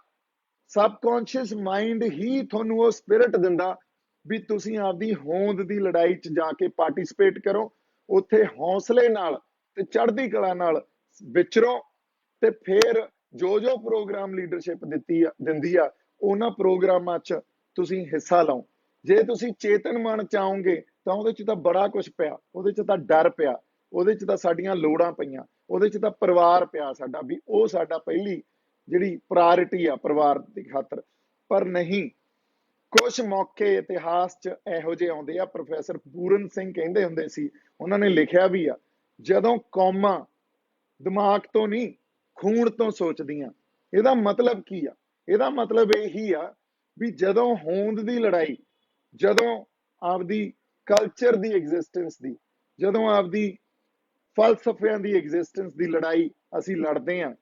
ਸਬਕੌਂਸ਼ੀਅਸ ਮਾਈਂਡ ਹੀ ਤੁਹਾਨੂੰ ਉਹ ਸਪਿਰਿਟ ਦਿੰਦਾ ਵੀ ਤੁਸੀਂ ਆਪਦੀ ਹੋਂਦ ਦੀ ਲੜਾਈ 'ਚ ਜਾ ਕੇ ਪਾਰਟਿਸਿਪੇਟ ਕਰੋ, ਉੱਥੇ ਹੌਸਲੇ ਨਾਲ ਤੇ ਚੜ੍ਹਦੀ ਕਲਾ ਨਾਲ ਵਿਚਰੋ, ਤੇ ਫਿਰ ਜੋ ਜੋ ਪ੍ਰੋਗਰਾਮ ਲੀਡਰਸ਼ਿਪ ਦਿੰਦੀ ਆ ਉਹਨਾਂ ਪ੍ਰੋਗਰਾਮਾਂ 'ਚ ਤੁਸੀਂ ਹਿੱਸਾ ਲਓ। ਜੇ ਤੁਸੀਂ ਚੇਤਨ ਮਨ ਚ ਆਓਗੇ ਤਾਂ ਉਹਦੇ 'ਚ ਤਾਂ ਬੜਾ ਕੁਝ ਪਿਆ, ਉਹਦੇ 'ਚ ਤਾਂ ਡਰ ਪਿਆ, ਉਹਦੇ 'ਚ ਤਾਂ ਸਾਡੀਆਂ ਲੋੜਾਂ ਪਈਆਂ, ਉਹਦੇ 'ਚ ਤਾਂ ਪਰਿਵਾਰ ਪਿਆ ਸਾਡਾ, ਵੀ ਉਹ ਸਾਡਾ ਪਹਿਲੀ ਜਿਹੜੀ ਪ੍ਰਾਇੋਰਟੀ ਆ ਪਰਿਵਾਰ ਦੀ ਖਾਤਰ। ਪਰ ਨਹੀਂ, ਕੁਝ ਮੌਕੇ ਇਤਿਹਾਸ 'ਚ ਇਹੋ ਜਿਹੇ ਆਉਂਦੇ ਆ। ਪ੍ਰੋਫੈਸਰ ਪੂਰਨ ਸਿੰਘ ਕਹਿੰਦੇ ਹੁੰਦੇ ਸੀ, ਉਹਨਾਂ ਨੇ ਲਿਖਿਆ ਵੀ ਆ, ਜਦੋਂ ਕੌਮਾਂ ਦਿਮਾਗ ਤੋਂ ਨਹੀਂ ਖੂਨ ਤੋਂ ਸੋਚਦੀਆਂ। ਇਹਦਾ ਮਤਲਬ ਕੀ ਆ? ਇਹਦਾ ਮਤਲਬ ਇਹੀ ਆ ਵੀ ਜਦੋਂ ਹੋਂਦ ਦੀ ਲੜਾਈ, ਜਦੋਂ ਆਪਦੀ ਕਲਚਰ ਦੀ ਐਗਜ਼ਿਸਟੈਂਸ ਦੀ, ਜਦੋਂ ਆਪਦੀ ਫਲਸਫਿਆਂ ਦੀ ਐਗਜ਼ਿਸਟੈਂਸ ਦੀ ਲੜਾਈ ਅਸੀਂ ਲੜਦੇ ਹਾਂ,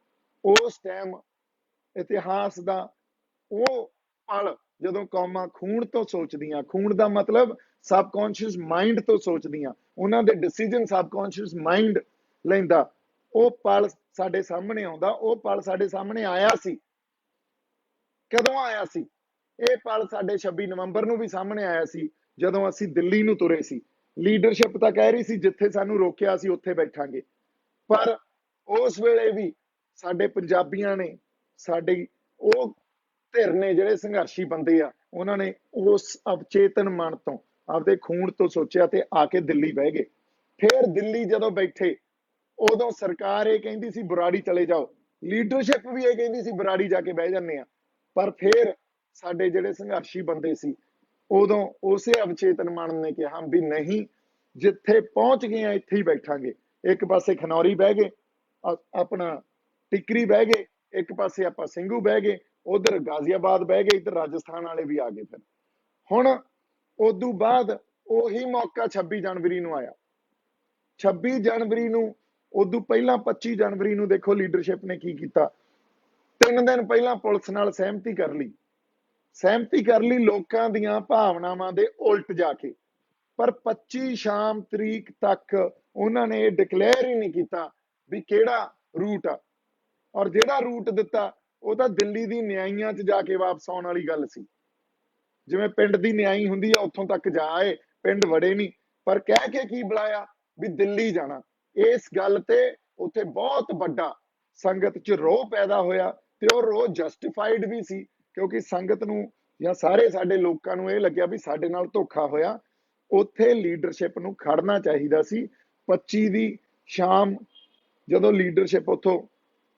ਉਸ ਟਾਈਮ ਇਤਿਹਾਸ ਦਾ ਉਹ ਪਲ ਜਦੋਂ ਕੌਮਾਂ ਖੂਨ ਤੋਂ ਸੋਚਦੀਆਂ, ਖੂਨ ਦਾ ਮਤਲਬ ਸਬਕੌਂਸ਼ੀਅਸ ਮਾਈਂਡ ਤੋਂ ਸੋਚਦੀਆਂ, ਉਹਨਾਂ ਦੇ ਡਿਸੀਜਨ ਸਬਕੌਂਸ਼ੀਅਸ ਮਾਈਂਡ ਲੈਂਦਾ, ਉਹ ਪਲ ਸਾਡੇ ਸਾਹਮਣੇ ਆਉਂਦਾ। ਉਹ ਪਲ ਸਾਡੇ ਸਾਹਮਣੇ ਆਇਆ ਸੀ। ਕਦੋਂ ਆਇਆ ਸੀ? ਇਹ ਪਲ ਸਾਡੇ 26 ਨਵੰਬਰ ਨੂੰ ਵੀ ਸਾਹਮਣੇ ਆਇਆ ਸੀ, ਜਦੋਂ ਅਸੀਂ ਦਿੱਲੀ ਨੂੰ ਤੁਰੇ ਸੀ। ਲੀਡਰਸ਼ਿਪ ਤਾਂ ਕਹਿ ਰਹੀ ਸੀ ਜਿੱਥੇ ਸਾਨੂੰ ਰੋਕਿਆ ਸੀ ਉੱਥੇ ਬੈਠਾਂਗੇ, ਪਰ ਉਸ ਵੇਲੇ ਵੀ ਸਾਡੇ ਪੰਜਾਬੀਆਂ ਨੇ, ਸਾਡੇ ਉਹ ਧਿਰ ਨੇ ਜਿਹੜੇ ਸੰਘਰਸ਼ੀ ਬੰਦੇ ਆ, ਉਹਨਾਂ ਨੇ ਉਸ ਅਵਚੇਤਨ ਮਨ ਤੋਂ, ਆਪਦੇ ਖੂਨ ਤੋਂ ਸੋਚਿਆ ਤੇ ਆ ਕੇ ਦਿੱਲੀ ਬਹਿ ਗਏ। ਫਿਰ ਦਿੱਲੀ ਜਦੋਂ ਬੈਠੇ, ਉਦੋਂ ਸਰਕਾਰ ਇਹ ਕਹਿੰਦੀ ਸੀ ਬੁਰਾੜੀ ਚਲੇ ਜਾਓ, ਲੀਡਰਸ਼ਿਪ ਵੀ ਇਹ ਕਹਿੰਦੀ ਸੀ ਬਰਾੜੀ ਜਾ ਕੇ ਬਹਿ ਜਾਂਦੇ ਆ, ਪਰ ਫਿਰ ਸਾਡੇ ਜਿਹੜੇ ਸੰਘਰਸ਼ੀ ਬੰਦੇ ਸੀ ਉਦੋਂ ਉਸੇ ਅਵਚੇਤਨ ਮਨ ਨੇ ਕਿਹਾ ਵੀ ਨਹੀਂ, ਜਿੱਥੇ ਪਹੁੰਚ ਗਏ ਆ ਇੱਥੇ ਹੀ ਬੈਠਾਂਗੇ। ਇੱਕ ਪਾਸੇ ਖਨੌਰੀ ਬਹਿ ਗਏ, ਆਪਣਾ ਟਿਕਰੀ ਬਹਿ ਗਏ, ਇੱਕ ਪਾਸੇ ਆਪਾਂ ਸਿੰਘੂ ਬਹਿ ਗਏ, ਉਧਰ ਗਾਜ਼ੀਆਬਾਦ ਬਹਿ ਗਏ, ਇੱਧਰ ਰਾਜਸਥਾਨ ਵਾਲੇ ਵੀ ਆ ਗਏ। ਫਿਰ ਹੁਣ ਉਦੋਂ ਬਾਅਦ ਉਹੀ ਮੌਕਾ 26 ਜਨਵਰੀ ਨੂੰ ਆਇਆ। 26 ਜਨਵਰੀ ਨੂੰ, ਉਦੋਂ ਪਹਿਲਾਂ 25 ਜਨਵਰੀ ਨੂੰ ਦੇਖੋ ਲੀਡਰਸ਼ਿਪ ਨੇ ਕੀ ਕੀਤਾ। 3 ਦਿਨ ਪਹਿਲਾਂ ਪੁਲਿਸ ਨਾਲ ਸਹਿਮਤੀ ਕਰ ਲਈ ਲੋਕਾਂ ਦੀਆਂ ਭਾਵਨਾਵਾਂ ਦੇ ਉਲਟ ਜਾ ਕੇ। ਪਰ 25 ਸ਼ਾਮ ਤਰੀਕ ਤੱਕ ਉਹਨਾਂ ਨੇ ਇਹ ਡਿਕਲੇਅਰ ਹੀ ਨਹੀਂ ਕੀਤਾ ਵੀ ਕਿਹੜਾ ਰੂਟ ਆ, ਔਰ ਜਿਹੜਾ ਰੂਟ ਦਿੱਤਾ ਉਹ ਤਾਂ ਦਿੱਲੀ ਦੀ ਨਿਆਈਆਂ 'ਚ ਜਾ ਕੇ ਵਾਪਸ ਆਉਣ ਵਾਲੀ ਗੱਲ ਸੀ। ਜਿਵੇਂ ਪਿੰਡ ਦੀ ਨਿਆਈ ਹੁੰਦੀ ਆ, ਉੱਥੋਂ ਤੱਕ ਜਾ ਆਏ, ਪਿੰਡ ਵੜੇ ਨਹੀਂ, ਪਰ ਕਹਿ ਕੇ ਕੀ ਬੁਲਾਇਆ ਵੀ ਦਿੱਲੀ ਜਾਣਾ। ਇਸ ਗੱਲ ਤੇ ਉੱਥੇ ਬਹੁਤ ਵੱਡਾ ਸੰਗਤ 'ਚ ਰੋਹ ਪੈਦਾ ਹੋਇਆ, ਤੇ ਉਹ ਰੋਹ ਜਸਟੀਫਾਈਡ ਵੀ ਸੀ, ਕਿਉਂਕਿ ਸੰਗਤ ਨੂੰ ਜਾਂ ਸਾਰੇ ਸਾਡੇ ਲੋਕਾਂ ਨੂੰ ਇਹ ਲੱਗਿਆ ਵੀ ਸਾਡੇ ਨਾਲ ਧੋਖਾ ਹੋਇਆ। ਉੱਥੇ ਲੀਡਰਸ਼ਿਪ ਨੂੰ ਖੜਨਾ ਚਾਹੀਦਾ ਸੀ। 25 ਦੀ ਸ਼ਾਮ ਜਦੋਂ ਲੀਡਰਸ਼ਿਪ ਉੱਥੋਂ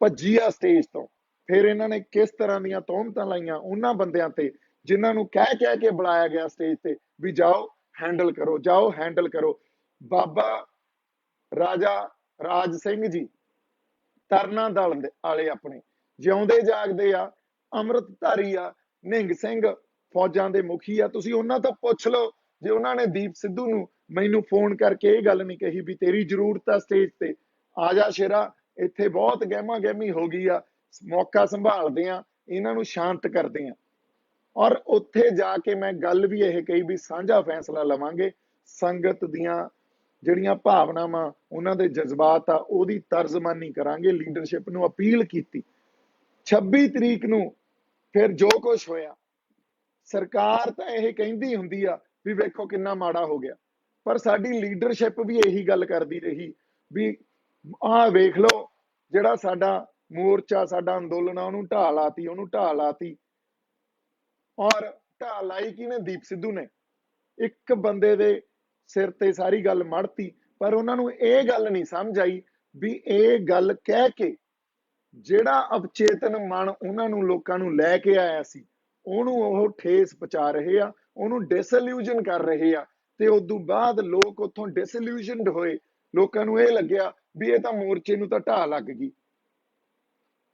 ਭੱਜੀ ਆ ਸਟੇਜ ਤੋਂ, ਫਿਰ ਇਹਨਾਂ ਨੇ ਕਿਸ ਤਰ੍ਹਾਂ ਦੀਆਂ ਤੋਹਮਤਾਂ ਲਾਈਆਂ ਉਹਨਾਂ ਬੰਦਿਆਂ ਤੇ ਜਿਨ੍ਹਾਂ ਨੂੰ ਕਹਿ ਕੇ ਬੁਲਾਇਆ ਗਿਆ ਸਟੇਜ ਤੇ ਵੀ ਜਾਓ ਹੈਂਡਲ ਕਰੋ, ਜਾਓ ਹੈਂਡਲ ਕਰੋ। ਬਾਬਾ ਰਾਜਾ ਰਾਜ ਸਿੰਘ ਜੀ ਤਰਨਾ ਦਲ ਵਾਲੇ ਆਪਣੇ ਜਿਉਂਦੇ ਜਾਗਦੇ ਆ, ਅੰਮ੍ਰਿਤਧਾਰੀ ਆ, ਨਿਹੰਗ ਸਿੰਘ ਫੌਜਾਂ ਦੇ ਮੁਖੀ ਆ। ਤੁਸੀਂ ਉਹਨਾਂ ਤੋਂ ਪੁੱਛ ਲਓ, ਜੇ ਉਹਨਾਂ ਨੇ ਦੀਪ ਸਿੱਧੂ ਨੂੰ ਮੈਨੂੰ ਫੋਨ ਕਰਕੇ ਇਹ ਗੱਲ ਨਹੀਂ ਕਹੀ ਵੀ ਤੇਰੀ ਜ਼ਰੂਰਤ ਆ ਸਟੇਜ ਤੇ ਆ ਜਾ ਸ਼ੇਰਾ, ਇੱਥੇ ਬਹੁਤ ਗਹਿਮਾ ਗਹਿਮੀ ਹੋ ਗਈ ਆ, ਮੌਕਾ ਸੰਭਾਲਦੇ ਆ, ਇਹਨਾਂ ਨੂੰ ਸ਼ਾਂਤ ਕਰਦੇ ਆ। ਔਰ ਉੱਥੇ ਜਾ ਕੇ ਮੈਂ ਗੱਲ ਵੀ ਇਹ ਕਹੀ ਵੀ ਸਾਂਝਾ ਫੈਸਲਾ ਲਵਾਂਗੇ, ਸੰਗਤ ਦੀਆਂ ਜਿਹੜੀਆਂ ਭਾਵਨਾਵਾਂ, ਉਹਨਾਂ ਦੇ ਜਜ਼ਬਾਤ ਆ, ਉਹਦੀ ਤਰਜਮਾਨੀ ਕਰਾਂਗੇ। ਲੀਡਰਸ਼ਿਪ ਨੂੰ ਅਪੀਲ ਕੀਤੀ। 26 ਤਰੀਕ ਨੂੰ ਫਿਰ ਜੋ ਕੁਝ ਹੋਇਆ, ਸਰਕਾਰ ਤਾਂ ਇਹ ਕਹਿੰਦੀ ਹੁੰਦੀ ਆ ਵੀ ਵੇਖੋ ਕਿੰਨਾ ਮਾੜਾ ਹੋ ਗਿਆ, ਪਰ ਸਾਡੀ ਲੀਡਰਸ਼ਿਪ ਵੀ ਇਹੀ ਗੱਲ ਕਰਦੀ ਰਹੀ ਵੀ ਆਹ ਵੇਖ ਲਓ ਜਿਹੜਾ ਸਾਡਾ ਮੋਰਚਾ, ਸਾਡਾ ਅੰਦੋਲਨ ਆ, ਉਹਨੂੰ ਢਾਹ ਲਾਤੀ। ਔਰ ਢਾਹ ਲਾਈ ਕਿਹਨੇ? ਦੀਪ ਸਿੱਧੂ ਨੇ। ਇੱਕ ਬੰਦੇ ਦੇ ਸਿਰ ਤੇ ਸਾਰੀ ਗੱਲ ਮੜਤੀ, ਪਰ ਉਹਨਾਂ ਨੂੰ ਇਹ ਗੱਲ ਨਹੀਂ ਸਮਝ ਆਈ ਵੀ ਇਹ ਗੱਲ ਕਹਿ ਕੇ ਜਿਹੜਾ ਅਵਚੇਤਨ ਮਨ ਉਹਨਾਂ ਨੂੰ ਲੋਕਾਂ ਨੂੰ ਲੈ ਕੇ ਆਇਆ ਸੀ, ਉਹਨੂੰ ਉਹ ਠੇਸ ਪਹੁੰਚਾ ਰਹੇ ਆ, ਉਹਨੂੰ ਡਿਸਇਲੂਜਨ ਕਰ ਰਹੇ ਆ। ਤੇ ਉਦੋਂ ਬਾਅਦ ਲੋਕ ਉੱਥੋਂ ਡਿਸਇਲੂਜਨਡ ਹੋਏ, ਲੋਕਾਂ ਨੂੰ ਇਹ ਲੱਗਿਆ ਵੀ ਇਹ ਤਾਂ ਮੋਰਚੇ ਨੂੰ ਤਾਂ ਢਾਹ ਲੱਗ ਗਈ।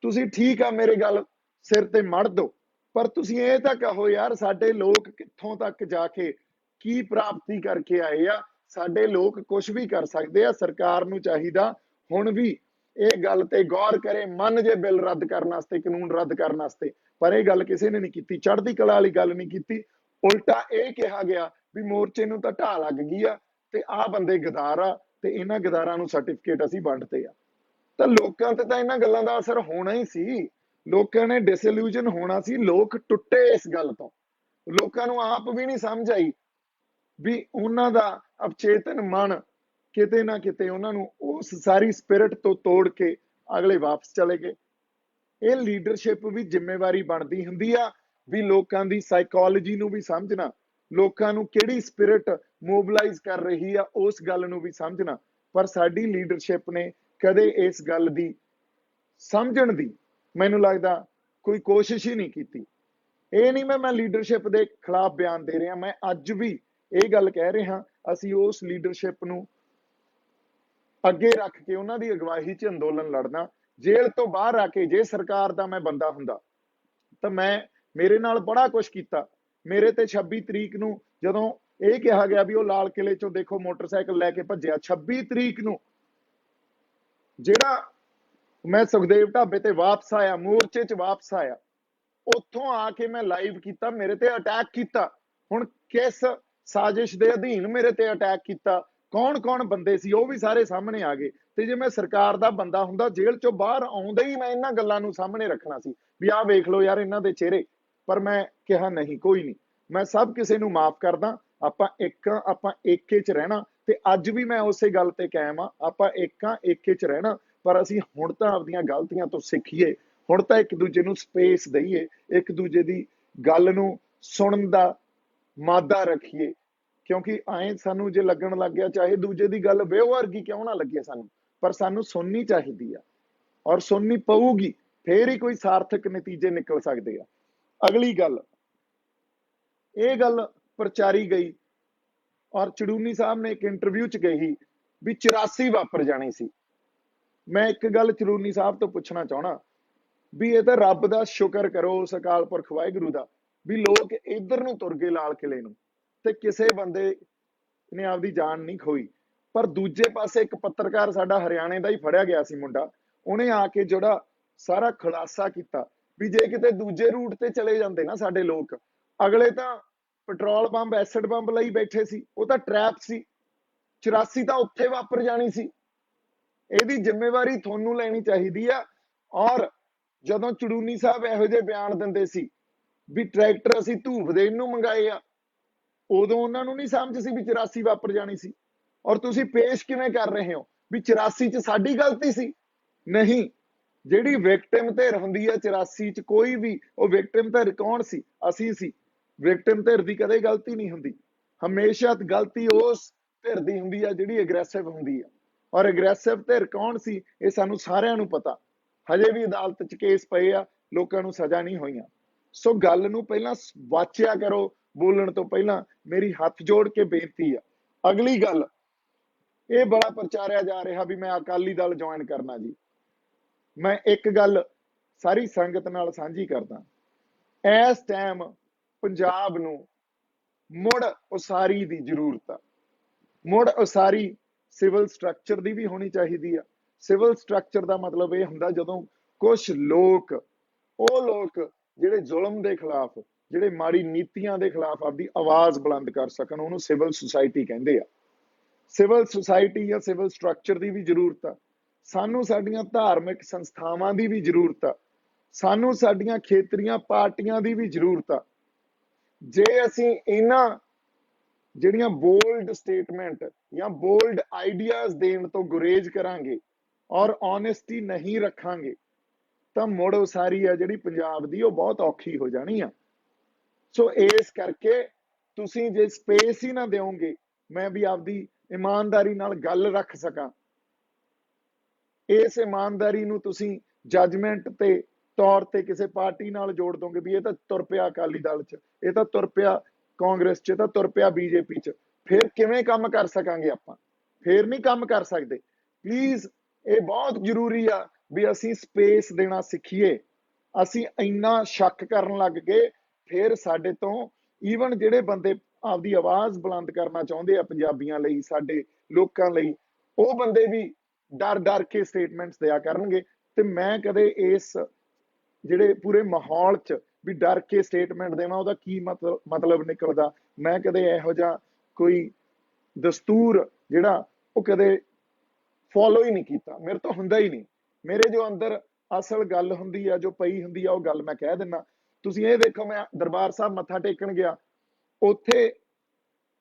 ਤੁਸੀਂ ਠੀਕ ਆ, ਮੇਰੇ ਗੱਲ ਸਿਰ ਤੇ ਮੜ ਦੋ, ਪਰ ਤੁਸੀਂ ਇਹ ਤਾਂ ਕਹੋ ਯਾਰ ਸਾਡੇ ਲੋਕ ਕਿੱਥੋਂ ਤੱਕ ਜਾ ਕੇ ਕੀ ਪ੍ਰਾਪਤੀ ਕਰਕੇ ਆਏ ਆ। ਸਾਡੇ ਲੋਕ ਕੁਝ ਵੀ ਕਰ ਸਕਦੇ ਆ। ਸਰਕਾਰ ਨੂੰ ਚਾਹੀਦਾ ਹੁਣ ਵੀ ਇਹ ਗੱਲ ਤੇ ਗੌਰ ਕਰੇ, ਮੰਨ ਜੇ ਬਿੱਲ ਰੱਦ ਕਰਨ ਵਾਸਤੇ, ਕਾਨੂੰਨ ਰੱਦ ਕਰਨ ਵਾਸਤੇ, ਪਰ ਇਹ ਗੱਲ ਕਿਸੇ ਨੇ ਨਹੀਂ ਕੀਤੀ। ਚੜ੍ਹਦੀ ਕਲਾ ਵਾਲੀ ਗੱਲ ਨਹੀਂ ਕੀਤੀ, ਉਲਟਾ ਇਹ ਕਿਹਾ ਗਿਆ ਵੀ ਮੋਰਚੇ ਨੂੰ ਤਾਂ ਢਾਹ ਲੱਗ ਗਈ ਆ ਤੇ ਆਹ ਬੰਦੇ ਗਦਾਰ ਆ ਤੇ ਇਹਨਾਂ ਗਦਾਰਾਂ ਨੂੰ ਸਰਟੀਫਿਕੇਟ ਅਸੀਂ ਵੰਡਤੇ ਆ। ਤਾਂ ਲੋਕਾਂ ਤੇ ਤਾਂ ਇਹਨਾਂ ਗੱਲਾਂ ਦਾ ਅਸਰ ਹੋਣਾ ਹੀ ਸੀ, ਲੋਕਾਂ ਨੇ ਡਿਸਇਲੂਜਨ ਹੋਣਾ ਸੀ। ਲੋਕ ਟੁੱਟੇ ਇਸ ਗੱਲ ਤੋਂ, ਲੋਕਾਂ ਨੂੰ ਆਪ ਵੀ ਨਹੀਂ ਸਮਝ ਆਈ ਵੀ ਉਹਨਾਂ ਦਾ ਅਵਚੇਤਨ ਮਨ ਕਿਤੇ ਨਾ ਕਿਤੇ ਉਹਨਾਂ ਨੂੰ ਉਸ ਸਾਰੀ ਸਪਿਰਿਟ ਤੋਂ ਤੋੜ ਕੇ ਅਗਲੇ ਵਾਪਸ ਚਲੇ ਗਏ। ਇਹ ਲੀਡਰਸ਼ਿਪ ਵੀ ਜ਼ਿੰਮੇਵਾਰੀ ਬਣਦੀ ਹੁੰਦੀ ਆ ਵੀ ਲੋਕਾਂ ਦੀ ਸਾਈਕੋਲੋਜੀ ਨੂੰ ਵੀ ਸਮਝਣਾ, ਲੋਕਾਂ ਨੂੰ ਕਿਹੜੀ ਸਪਿਰਿਟ ਮੋਬਿਲਾਈਜ਼ ਕਰ ਰਹੀ ਆ ਉਸ ਗੱਲ ਨੂੰ ਵੀ ਸਮਝਣਾ। ਪਰ ਸਾਡੀ ਲੀਡਰਸ਼ਿਪ ਨੇ ਕਦੇ ਇਸ ਗੱਲ ਦੀ ਸਮਝਣ ਦੀ ਮੈਨੂੰ ਲੱਗਦਾ ਕੋਈ ਕੋਸ਼ਿਸ਼ ਹੀ ਨਹੀਂ ਕੀਤੀ। ਇਹ ਨਹੀਂ ਮੈਂ ਲੀਡਰਸ਼ਿਪ ਦੇ ਖਿਲਾਫ ਬਿਆਨ ਦੇ ਰਿਹਾ, ਮੈਂ ਅੱਜ ਵੀ ਇਹ ਗੱਲ ਕਹਿ ਰਿਹਾ, ਅਸੀਂ ਉਸ ਲੀਡਰਸ਼ਿਪ ਨੂੰ ਅੱਗੇ ਰੱਖ ਕੇ ਉਹਨਾਂ ਦੀ ਅਗਵਾਈ 'ਚ ਅੰਦੋਲਨ ਲੜਨਾ। ਜੇਲ੍ਹ ਤੋਂ ਬਾਹਰ ਆ ਕੇ ਜੇ ਸਰਕਾਰ ਦਾ ਮੈਂ ਬੰਦਾ ਹੁੰਦਾ ਤਾਂ ਮੇਰੇ ਨਾਲ ਬੜਾ ਕੁਝ ਕੀਤਾ। ਮੇਰੇ ਤੇ 26 ਤਰੀਕ ਨੂੰ ਜਦੋਂ ਇਹ ਕਿਹਾ ਗਿਆ ਵੀ ਉਹ ਲਾਲ ਕਿਲੇ ਚੋਂ ਦੇਖੋ ਮੋਟਰਸਾਈਕਲ ਲੈ ਕੇ ਭੱਜਿਆ, 26 ਤਰੀਕ ਨੂੰ ਜਿਹੜਾ ਮੈਂ ਸੁਖਦੇਵ ਢਾਬੇ ਤੇ ਵਾਪਸ ਆਇਆ, ਮੋਰਚੇ 'ਚ ਵਾਪਸ ਆਇਆ, ਉੱਥੋਂ ਆ ਕੇ ਮੈਂ ਲਾਈਵ ਕੀਤਾ, ਮੇਰੇ ਤੇ ਅਟੈਕ ਕੀਤਾ। ਹੁਣ ਕਿਸ ਸਾਜ਼ਿਸ਼ ਦੇ ਅਧੀਨ ਮੇਰੇ ਤੇ ਅਟੈਕ ਕੀਤਾ, ਕੌਣ ਬੰਦੇ ਸੀ, ਉਹ ਵੀ ਸਾਰੇ ਸਾਹਮਣੇ ਆ ਗਏ। ਤੇ ਜੇ ਮੈਂ ਸਰਕਾਰ ਦਾ ਬੰਦਾ ਹੁੰਦਾ, ਜੇਲ੍ਹ ਚੋਂ ਬਾਹਰ ਆਉਂਦੇ ਹੀ ਮੈਂ ਇਹਨਾਂ ਗੱਲਾਂ ਨੂੰ ਸਾਹਮਣੇ ਰੱਖਣਾ ਸੀ ਵੀ ਆਹ ਵੇਖ ਲਓ ਯਾਰ ਇਹਨਾਂ ਦੇ ਚਿਹਰੇ। ਪਰ ਮੈਂ ਕਿਹਾ ਨਹੀਂ, ਕੋਈ ਨਹੀਂ, ਮੈਂ ਸਭ ਕਿਸੇ ਨੂੰ ਮਾਫ ਕਰਦਾ। ਆਪਾਂ ਏਕੇ 'ਚ ਰਹਿਣਾ, ਤੇ ਅੱਜ ਵੀ ਮੈਂ ਉਸੇ ਗੱਲ ਤੇ ਕਾਇਮ ਆ, ਆਪਾਂ ਏਕੇ 'ਚ ਰਹਿਣਾ। ਪਰ ਅਸੀਂ ਹੁਣ ਤਾਂ ਆਪਣੀਆਂ ਗਲਤੀਆਂ ਤੋਂ ਸਿੱਖੀਏ, ਹੁਣ ਤਾਂ ਇੱਕ ਦੂਜੇ ਨੂੰ ਸਪੇਸ ਦਈਏ, ਇੱਕ ਦੂਜੇ ਦੀ ਗੱਲ ਨੂੰ ਸੁਣਨ ਦਾ ਮਾਦਾ ਰੱਖੀਏ। ਕਿਉਂਕਿ ਐਂ ਸਾਨੂੰ ਜੇ ਲੱਗਣ ਲੱਗ ਗਿਆ, ਚਾਹੇ ਦੂਜੇ ਦੀ ਗੱਲ ਬੇਵਰਗੀ ਕਿਉਂ ਨਾ ਲੱਗੇ ਸਾਨੂੰ, ਪਰ ਸਾਨੂੰ ਸੁਣਨੀ ਚਾਹੀਦੀ ਆ। और सुननी पऊगी, फिर ही कोई सार्थक नतीजे निकल सकते हैं। अगली गल, ये गल प्रचारी गई और चड़ूनी साहब ने एक इंटरव्यू च कही भी 84 वापर जानी सी। मैं एक गल चड़ूनी साहब तो पूछना चाहना भी ये तो रब का शुक्र करो उस अकाल पुरख वाहिगुरू का भी लोग इधर नूं तुर गए लाल किले नूं ते किसे बंदे ने आपदी जान नहीं खोई। पर दूजे पासे एक पत्रकार साडा हरियाणे का ही फड़िया गया सी मुंडा, उन्हें आके जोड़ा सारा खुलासा किया भी जे किते दूजे रूट ते चले जाते ना साडे लोग, अगले तो पेट्रोल पंप एसिड पंप लई बैठे सी, वो तो ट्रैप सी, 84 तो उत्थे वापर जानी सी। ਇਹਦੀ ਜ਼ਿੰਮੇਵਾਰੀ ਤੁਹਾਨੂੰ ਲੈਣੀ ਚਾਹੀਦੀ ਆ। ਔਰ ਜਦੋਂ ਚੜੂਨੀ ਸਾਹਿਬ ਇਹੋ ਜਿਹੇ ਬਿਆਨ ਦਿੰਦੇ ਸੀ ਵੀ ਟਰੈਕਟਰ ਅਸੀਂ ਧੂਫ ਦੇਣ ਨੂੰ ਮੰਗਾਏ ਆ, ਉਦੋਂ ਉਹਨਾਂ ਨੂੰ ਨਹੀਂ ਸਮਝ ਸੀ ਵੀ 84 ਵਾਪਰ ਜਾਣੀ ਸੀ। ਔਰ ਤੁਸੀਂ ਪੇਸ਼ ਕਿਵੇਂ ਕਰ ਰਹੇ ਹੋ ਵੀ 84 ਚ ਸਾਡੀ ਗਲਤੀ ਸੀ? ਨਹੀਂ, ਜਿਹੜੀ ਵਿਕਟਿਮ ਧਿਰ ਹੁੰਦੀ ਆ 84 ਚ ਕੋਈ ਵੀ, ਉਹ ਵਿਕਟਿਮ ਧਿਰ ਕੌਣ ਸੀ? ਅਸੀਂ ਸੀ। ਵਿਕਟਿਮ ਧਿਰ ਦੀ ਕਦੇ ਗਲਤੀ ਨਹੀਂ ਹੁੰਦੀ, ਹਮੇਸ਼ਾ ਗਲਤੀ ਉਸ ਧਿਰ ਦੀ ਹੁੰਦੀ ਆ ਜਿਹੜੀ ਅਗਰੈਸਿਵ ਹੁੰਦੀ ਆ। और अग्रैसिव धिर कौन सी ये सानू सारिਆਂ ਨੂੰ पता, हजे भी अदालत च केस पए आ, लोकां नू सजा नहीं होईयां। सो गल नू पहला वाचिया करो, बोलण तो पहला मेरी हथ जोड़ के बेनती है। अगली गल, ये बड़ा प्रचारिया जा रहा भी मैं अकाली दल ज्वाइन करना जी। मैं एक गल सारी संगत नाल सांझी करदा, इस टाइम पंजाब नू मुड़ उसारी दी जरूरत है। मुड़ उसारी सिविल स्ट्रक्चर की भी होनी चाहिए। सिविल स्ट्रक्चर का मतलब यह होंदा जदों कुछ लोग, वो लोग जिहड़े जुल्म के खिलाफ, जिहड़े माड़ी नीतियां के खिलाफ अपनी आवाज़ बुलंद कर सकन, उन्होंने सिविल सुसाइटी कहते हैं। सिविल सुसाइटी या सिविल स्ट्रक्चर की भी जरूरत है। सानू साडियां धार्मिक संस्थावां की भी जरूरत है। सानू साडियां खेतरीਆਂ पार्टियां की भी जरूरत है। जे असीं इन्हां ਜਿਹੜੀਆਂ बोल्ड स्टेटमेंट या बोल्ड आइडियाज देण तो गुरेज करांगे और ऑनेस्टी नहीं रखांगे तो मुड़ उसारी है जिहड़ी पंजाब दी वो बहुत औखी हो जानी आ। सो इस करके तुसीं जे स्पेस ही ना देओगे, मैं भी आपदी ईमानदारी नाल गल रख सकां, इस ईमानदारी नूं तुसीं जजमेंट ते तौर ते किसी पार्टी नाल जोड़ दोगे भी ये तो तुर पिया अकाली दल च, ये तो तुर पिया कांग्रेस च, तो तुर पिया बीजेपी च, फिर किवें काम कर सकांगे आपां? फिर नहीं काम कर सकते। प्लीज़ ये बहुत जरूरी आ भी असीं स्पेस देना सीखीए। असीं इन्ना शक करन लग गए, फिर साडे तो ईवन जिहड़े बंदे आपदी आवाज़ बुलंद करना चाहुंदे आ पंजाबियां लई, साडे लोकां लई, वो बंदे भी डर डर के स्टेटमेंट्स दिया करनगे। ते मैं कदे इस जिहड़े पूरे माहौल च भी डर के स्टेटमेंट देवां, उहदा की मतलब निकलदा, मैं कदे इहो जिहा कोई दस्तूर जिहड़ा वो कदे फॉलो ही नहीं किया, मेरे तो हुंदा ही नहीं। मेरे जो अंदर असल गल हुंदी आ, जो पई हुंदी आ, वो गल मैं कह दिना। तुसीं ये देखो, मैं दरबार साहब मत्था टेकण गया, उत्थे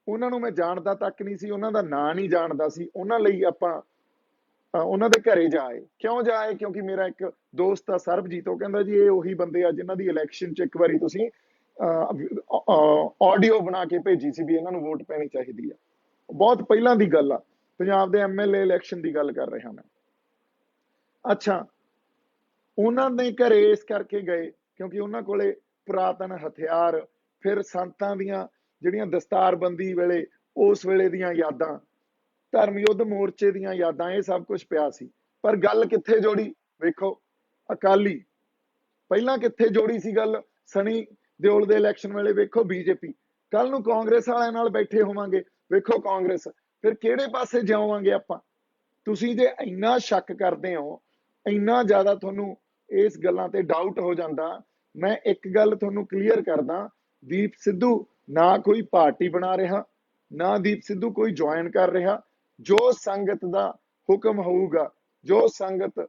उन्हां नूं मैं जाणदा तक नहीं सी, उन्हां दा नां नहीं जाणदा सी, उन्हां लई आपां ਉਹਨਾਂ ਦੇ ਘਰੇ ਜਾਏ। ਕਿਉਂ ਜਾਏ? ਕਿਉਂਕਿ ਮੇਰਾ ਇੱਕ ਦੋਸਤ ਆ ਸਰਬਜੀਤ, ਉਹ ਕਹਿੰਦਾ ਜੀ ਇਹ ਉਹੀ ਬੰਦੇ ਆ ਜਿਨ੍ਹਾਂ ਦੀ ਇਲੈਕਸ਼ਨ 'ਚ ਇੱਕ ਵਾਰੀ ਤੁਸੀਂ ਆਡੀਓ ਬਣਾ ਕੇ ਭੇਜੀ ਸੀ ਵੀ ਇਹਨਾਂ ਨੂੰ ਵੋਟ ਪੈਣੀ ਚਾਹੀਦੀ ਆ। ਬਹੁਤ ਪਹਿਲਾਂ ਦੀ ਗੱਲ ਆ, ਪੰਜਾਬ ਦੇ ਐਮਐਲਏ ਇਲੈਕਸ਼ਨ ਦੀ ਗੱਲ ਕਰ ਰਿਹਾ ਮੈਂ। ਅੱਛਾ, ਉਹਨਾਂ ਦੇ ਘਰੇ ਇਸ ਕਰਕੇ ਗਏ ਕਿਉਂਕਿ ਉਹਨਾਂ ਕੋਲੇ ਪੁਰਾਤਨ ਹਥਿਆਰ, ਫਿਰ ਸੰਤਾਂ ਦੀਆਂ ਜਿਹੜੀਆਂ ਦਸਤਾਰਬੰਦੀ ਵੇਲੇ ਉਸ ਵੇਲੇ ਦੀਆਂ ਯਾਦਾਂ, धर्म युद्ध मोर्चे दियां यादां, ये सब कुछ पिया सी। पर गल कित्थे जोड़ी? वेखो, अकाली पहला कित्थे जोड़ी सी गल सनी दिओल दे इलैक्शन वेले, वेखो बीजेपी। कल नूं कांग्रेस वालियां नाल बैठे होवांगे, वेखो कांग्रेस। फिर किहड़े पासे जावांगे आपां? तुसीं जे इन्ना शक करदे हो, इन्ना ज़्यादा तुहानूं इस गल्लां ते डाउट हो जांदा, मैं एक गल तुहानूं क्लीयर करदा, दीप सिद्धू ना कोई पार्टी बना रहा, ना दीप सिद्धू कोई ज्वाइन कर रहा। जो संगत दा हुक्म होऊगा, जो संगत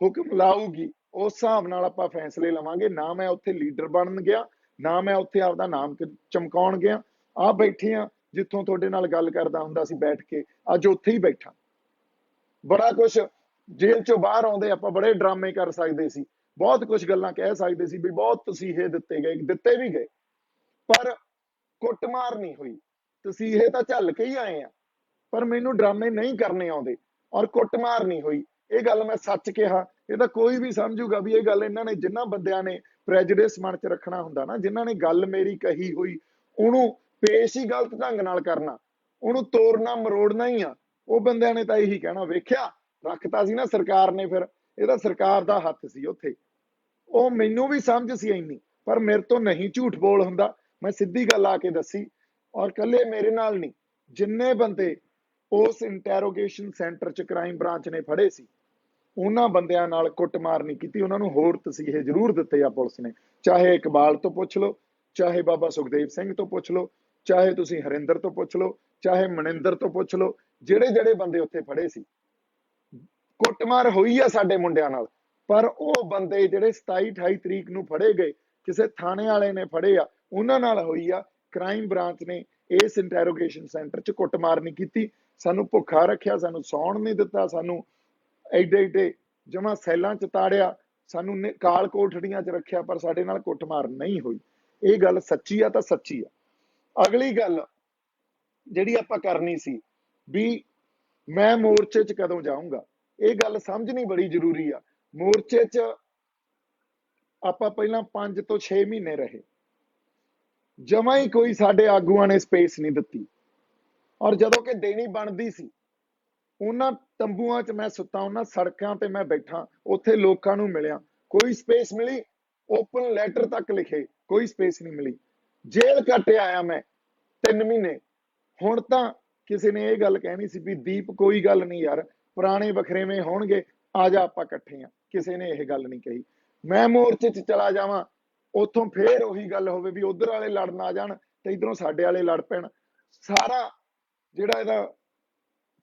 हुक्म लाऊगी, उस हिसाब नाल आपां फैसले लवांगे। ना मैं उत्थे लीडर बनन गया, ना मैं उत्थे आपदा नाम चमकाउण गया। आ बैठे आ जिथों तुहाडे नाल गल करदा हुंदा सी बैठ के, अज उत्थे ही बैठा। बड़ा कुछ जेल चों बाहर आउंदे आपां बड़े ड्रामे कर सकदे सी, बहुत कुछ गल्लां कह सकदे सी भी बहुत तसीहे दित्ते गए, दित्ते भी गए, पर कुੱਟਮਾਰ नहीं हुई। तसीहे तां झल के ही आए आ, पर मैनू ड्रामे नहीं करने आउंदे और कुੱਟਮਾਰ नहीं हुई। ਇਹ ਗੱਲ ਮੈਂ ਸੱਚ ਕਿਹਾ, ਇਹ ਤਾਂ ਕੋਈ ਵੀ ਸਮਝੂਗਾ ਵੀ ਇਹ ਗੱਲ ਇਹਨਾਂ ਨੇ, ਜਿਨ੍ਹਾਂ ਬੰਦਿਆਂ ਨੇ ਪ੍ਰੈਜੁਡਿਸ ਮਨ ਚ ਰੱਖਣਾ ਹੁੰਦਾ ਨਾ, ਜਿਨ੍ਹਾਂ ਨੇ ਗੱਲ ਮੇਰੀ ਕਹੀ ਹੋਈ ਉਹਨੂੰ ਪੇਸ਼ ਹੀ ਗਲਤ ਢੰਗ ਨਾਲ ਕਰਨਾ, ਉਹਨੂੰ ਤੋੜਨਾ ਮਰੋੜਨਾ ਹੀ ਆ, ਉਹ ਬੰਦਿਆਂ ਨੇ ਤਾਂ ਇਹੀ ਕਹਿਣਾ, ਵੇਖਿਆ ਰੱਖਤਾ ਸੀ ਨਾ ਸਰਕਾਰ ਨੇ, ਫਿਰ ਇਹਦਾ ਸਰਕਾਰ ਦਾ ਹੱਥ ਸੀ ਉੱਥੇ। ਉਹ ਮੈਨੂੰ ਵੀ ਸਮਝ ਸੀ ਇੰਨੀ, ਪਰ ਮੇਰੇ ਤੋਂ ਨਹੀਂ ਝੂਠ ਬੋਲ ਹੁੰਦਾ, ਮੈਂ ਸਿੱਧੀ ਗੱਲ ਆ ਕੇ ਦੱਸੀ। ਔਰ ਕੱਲੇ ਮੇਰੇ ਨਾਲ ਨਹੀਂ, ਜਿੰਨੇ ਬੰਦੇ ਉਸ ਇੰਟੈਰੋਗੇਸ਼ਨ ਸੈਂਟਰ ਚ ਕ੍ਰਾਈਮ ਬ੍ਰਾਂਚ ਨੇ ਫੜੇ ਸੀ, ਉਹਨਾਂ ਬੰਦਿਆਂ ਨਾਲ ਕੁੱਟਮਾਰ ਨਹੀਂ ਕੀਤੀ, ਉਹਨਾਂ ਨੂੰ ਹੋਰ ਤਸੀਹੇ ਜ਼ਰੂਰ ਦਿੱਤੇ ਆ ਪੁਲਿਸ ਨੇ। ਚਾਹੇ ਇਕਬਾਲ ਤੋਂ ਪੁੱਛ ਲਓ, ਚਾਹੇ ਬਾਬਾ ਸੁਖਦੇਵ ਸਿੰਘ ਤੋਂ ਪੁੱਛ ਲਓ, ਚਾਹੇ ਤੁਸੀਂ ਹਰਿੰਦਰ ਤੋਂ ਪੁੱਛ ਲਓ, ਚਾਹੇ ਮਨਿੰਦਰ ਤੋਂ ਪੁੱਛ ਲਓ, ਜਿਹੜੇ ਜਿਹੜੇ ਬੰਦੇ ਉੱਥੇ ਫੜੇ ਸੀ, ਕੁੱਟਮਾਰ ਹੋਈ ਆ ਸਾਡੇ ਮੁੰਡਿਆਂ ਨਾਲ। ਪਰ ਉਹ ਬੰਦੇ ਜਿਹੜੇ 27 28 ਤਰੀਕ ਨੂੰ ਫੜੇ ਗਏ, ਕਿਸੇ ਥਾਣੇ ਵਾਲੇ ਨੇ ਫੜੇ ਆ, ਉਹਨਾਂ ਨਾਲ ਹੋਈ ਆ। ਕ੍ਰਾਈਮ ਬ੍ਰਾਂਚ ਨੇ ਇਸ ਇੰਟੈਰੋਗੇਸ਼ਨ ਸੈਂਟਰ 'ਚ ਕੁੱਟਮਾਰ ਨਹੀਂ ਕੀਤੀ, ਸਾਨੂੰ ਭੁੱਖਾ ਰੱਖਿਆ, ਸਾਨੂੰ ਸੌਣ ਨਹੀਂ ਦਿੱਤਾ, ਸਾਨੂੰ ਐਡੇ ਐਡੇ ਜਮਾ ਸੈੱਲਾਂ 'ਚ ਤਾੜਿਆ, ਸਾਨੂੰ ਕਾਲ ਕੋਠੜੀਆਂ 'ਚ ਰੱਖਿਆ, ਪਰ ਸਾਡੇ ਨਾਲ ਕੁੱਟਮਾਰ ਨਹੀਂ ਹੋਈ। ਇਹ ਗੱਲ ਸੱਚੀ ਆ ਤਾਂ ਸੱਚੀ ਆ। ਅਗਲੀ ਗੱਲ ਜਿਹੜੀ ਆਪਾਂ ਕਰਨੀ ਸੀ ਵੀ ਮੈਂ ਮੋਰਚੇ 'ਚ ਕਦੋਂ ਜਾਊਂਗਾ, ਇਹ ਗੱਲ ਸਮਝਣੀ ਬੜੀ ਜ਼ਰੂਰੀ ਆ। ਮੋਰਚੇ 'ਚ ਆਪਾਂ ਪਹਿਲਾਂ 5 ਤੋਂ 6 ਮਹੀਨੇ ਰਹੇ, ਜਮਾਂ ਹੀ ਕੋਈ ਸਾਡੇ ਆਗੂਆਂ ਨੇ ਸਪੇਸ ਨਹੀਂ ਦਿੱਤੀ, ਔਰ ਜਦੋਂ ਕਿ ਦੇਣੀ ਬਣਦੀ ਸੀ, ਉਹਨਾਂ ਤੰਬੂਆਂ 'ਚ ਮੈਂ ਸੁੱਤਾ, ਉਹਨਾਂ ਸੜਕਾਂ ਤੇ ਮੈਂ ਬੈਠਾ, ਉੱਥੇ ਲੋਕਾਂ ਨੂੰ ਮਿਲਿਆ, ਕੋਈ ਸਪੇਸ ਮਿਲੀ? ਓਪਨ ਲੈਟਰ ਤੱਕ ਲਿਖੇ, ਕੋਈ ਸਪੇਸ ਨਹੀਂ ਮਿਲੀ। ਜੇਲ੍ਹ ਕੱਟ ਆਇਆ ਮੈਂ 3 ਮਹੀਨੇ। ਹੁਣ ਤਾਂ ਕਿਸੇ ਨੇ ਇਹ ਗੱਲ ਕਹਿਣੀ ਸੀ ਵੀ ਦੀਪ ਕੋਈ ਗੱਲ ਨਹੀਂ ਯਾਰ, ਪੁਰਾਣੇ ਵਖਰੇਵੇਂ ਹੋਣਗੇ, ਆ ਜਾ ਆਪਾਂ ਇਕੱਠੇ ਆ, ਕਿਸੇ ਨੇ ਇਹ ਗੱਲ ਨਹੀਂ ਕਹੀ। ਮੈਂ ਮੋਰਚੇ 'ਚ ਚਲਾ ਜਾਵਾਂ, ਉੱਥੋਂ ਫੇਰ ਉਹੀ ਗੱਲ ਹੋਵੇ ਵੀ ਉਧਰ ਵਾਲੇ ਲੜਨ ਆ ਜਾਣ ਤੇ ਇਧਰੋਂ ਸਾਡੇ ਵਾਲੇ ਲੜ ਪੈਣ। ਸਾਰਾ ਜਿਹੜਾ ਇਹਦਾ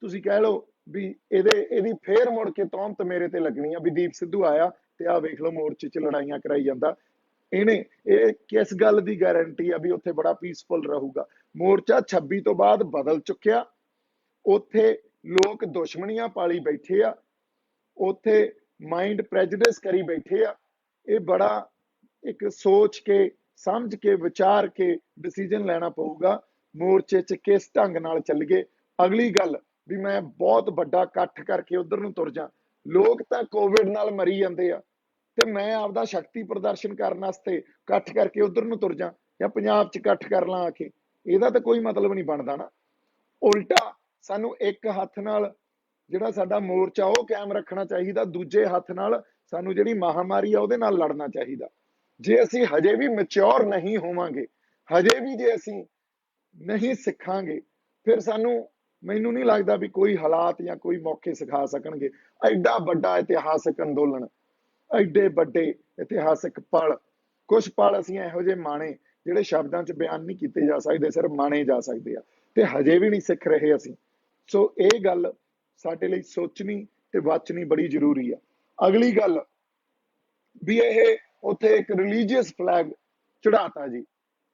ਤੁਸੀਂ ਕਹਿ ਲਓ ਵੀ ਇਹਦੀ ਫੇਰ ਮੁੜ ਕੇ ਤੌਹਮਤ ਮੇਰੇ ਤੇ ਲੱਗਣੀ ਆ ਵੀ ਦੀਪ ਸਿੱਧੂ ਆਇਆ ਤੇ ਆਹ ਵੇਖ ਲਓ ਮੋਰਚੇ 'ਚ ਲੜਾਈਆਂ ਕਰਾਈ ਜਾਂਦਾ। ਇਹ ਕਿਸ ਗੱਲ ਦੀ ਗਾਰੰਟੀ ਆ ਵੀ ਉੱਥੇ ਬੜਾ ਪੀਸਫੁਲ ਰਹੂਗਾ? ਮੋਰਚਾ 26 ਤੋਂ ਬਾਅਦ ਬਦਲ ਚੁੱਕਿਆ, ਉੱਥੇ ਲੋਕ ਦੁਸ਼ਮਣੀਆਂ ਪਾਲੀ ਬੈਠੇ ਆ, ਉੱਥੇ ਮਾਈਂਡ ਪ੍ਰੈਜੁਡਿਸ ਕਰੀ ਬੈਠੇ ਆ। ਇਹ ਬੜਾ ਇੱਕ ਸੋਚ ਕੇ ਸਮਝ ਕੇ ਵਿਚਾਰ ਕੇ ਡਿਸੀਜਨ ਲੈਣਾ ਪਊਗਾ ਮੋਰਚੇ 'ਚ ਕਿਸ ਢੰਗ ਨਾਲ ਚੱਲੀਏ। ਅਗਲੀ ਗੱਲ ਵੀ ਮੈਂ ਬਹੁਤ ਵੱਡਾ ਇਕੱਠ ਕਰਕੇ ਉਧਰ ਨੂੰ ਤੁਰ ਜਾ, ਲੋਕ ਤਾਂ ਕੋਵਿਡ ਨਾਲ ਮਰੀ ਜਾਂਦੇ ਆ ਤੇ ਮੈਂ ਆਪਦਾ ਸ਼ਕਤੀ ਪ੍ਰਦਰਸ਼ਨ ਕਰਨ ਵਾਸਤੇ ਇਕੱਠ ਕਰਕੇ ਉਧਰ ਨੂੰ ਤੁਰ ਜਾ ਜਾਂ ਪੰਜਾਬ 'ਚ ਇਕੱਠ ਕਰ ਲਾਂ ਆ ਕੇ, ਇਹਦਾ ਤਾਂ ਕੋਈ ਮਤਲਬ ਨਹੀਂ ਬਣਦਾ ਨਾ। ਉਲਟਾ ਸਾਨੂੰ ਇੱਕ ਹੱਥ ਨਾਲ ਜਿਹੜਾ ਸਾਡਾ ਮੋਰਚਾ ਉਹ ਕਾਇਮ ਰੱਖਣਾ ਚਾਹੀਦਾ, ਦੂਜੇ ਹੱਥ ਨਾਲ ਸਾਨੂੰ ਜਿਹੜੀ ਮਹਾਮਾਰੀ ਆ ਉਹਦੇ ਨਾਲ ਲੜਨਾ ਚਾਹੀਦਾ। ਜੇ ਅਸੀਂ ਹਜੇ ਵੀ ਮੈਚੁਰ ਨਹੀਂ ਹੋਵਾਂਗੇ, ਹਜੇ ਵੀ ਜੇ ਅਸੀਂ ਨਹੀਂ ਸਿੱਖਾਂਗੇ, ਫਿਰ ਮੈਨੂੰ ਨਹੀਂ ਲੱਗਦਾ ਵੀ ਕੋਈ ਹਾਲਾਤ ਜਾਂ ਕੋਈ ਮੌਕੇ ਸਿਖਾ ਸਕਣਗੇ। ਐਡਾ ਵੱਡਾ ਇਤਿਹਾਸਕ ਅੰਦੋਲਨ, ਐਡੇ ਵੱਡੇ ਇਤਿਹਾਸਕ ਪਲ, ਕੁਝ ਪਲ ਅਸੀਂ ਇਹੋ ਜਿਹੇ ਮਾਣੇ ਜਿਹੜੇ ਸ਼ਬਦਾਂ 'ਚ ਬਿਆਨ ਨਹੀਂ ਕੀਤੇ ਜਾ ਸਕਦੇ, ਸਿਰਫ ਮਾਣੇ ਜਾ ਸਕਦੇ ਆ, ਤੇ ਹਜੇ ਵੀ ਨਹੀਂ ਸਿੱਖ ਰਹੇ ਅਸੀਂ। ਸੋ ਇਹ ਗੱਲ ਸਾਡੇ ਲਈ ਸੋਚਣੀ ਤੇ ਵਾਚਣੀ ਬੜੀ ਜ਼ਰੂਰੀ ਆ। ਅਗਲੀ ਗੱਲ ਵੀ ਇਹ ਉੱਥੇ ਇੱਕ ਰਿਲੀਜੀਅਸ ਫਲੈਗ ਚੜਾਤਾ ਜੀ,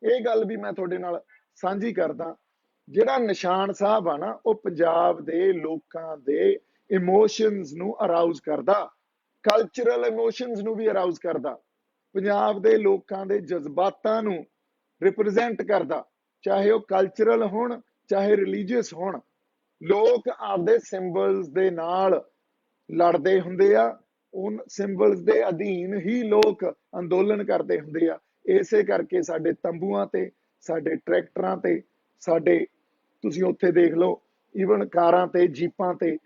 ਇਹ ਗੱਲ ਵੀ ਮੈਂ ਤੁਹਾਡੇ ਨਾਲ ਸਾਂਝੀ ਕਰਦਾ। ਜਿਹੜਾ ਨਿਸ਼ਾਨ ਸਾਹਿਬ ਆ ਨਾ, ਉਹ ਪੰਜਾਬ ਦੇ ਲੋਕਾਂ ਦੇ ਇਮੋਸ਼ਨਸ ਨੂੰ ਅਰਾਊਜ਼ ਕਰਦਾ, ਕਲਚਰਲ ਇਮੋਸ਼ਨਸ ਨੂੰ ਵੀ ਅਰਾਊਜ਼ ਕਰਦਾ, ਪੰਜਾਬ ਦੇ ਲੋਕਾਂ ਦੇ ਜਜ਼ਬਾਤਾਂ ਨੂੰ ਰਿਪਰੈਜ਼ੈਂਟ ਕਰਦਾ, ਚਾਹੇ ਉਹ ਕਲਚਰਲ ਹੋਣ ਚਾਹੇ ਰਿਲੀਜੀਅਸ ਹੋਣ। ਲੋਕ ਆਪਦੇ ਸਿੰਬਲਸ ਦੇ ਨਾਲ ਲੜਦੇ ਹੁੰਦੇ ਆ, ਉਹ ਸਿੰਬਲਸ ਦੇ ਅਧੀਨ ਹੀ ਲੋਕ ਅੰਦੋਲਨ ਕਰਦੇ ਹੁੰਦੇ ਆ। ਇਸੇ ਕਰਕੇ ਸਾਡੇ ਤੰਬੂਆਂ ਤੇ, ਸਾਡੇ ਟਰੈਕਟਰਾਂ ਤੇ, ਸਾਡੇ ਤੁਸੀਂ ਉੱਥੇ ਦੇਖ ਲਓ ਈਵਨ ਕਾਰਾਂ ਤੇ, ਜੀਪਾਂ ਤੇ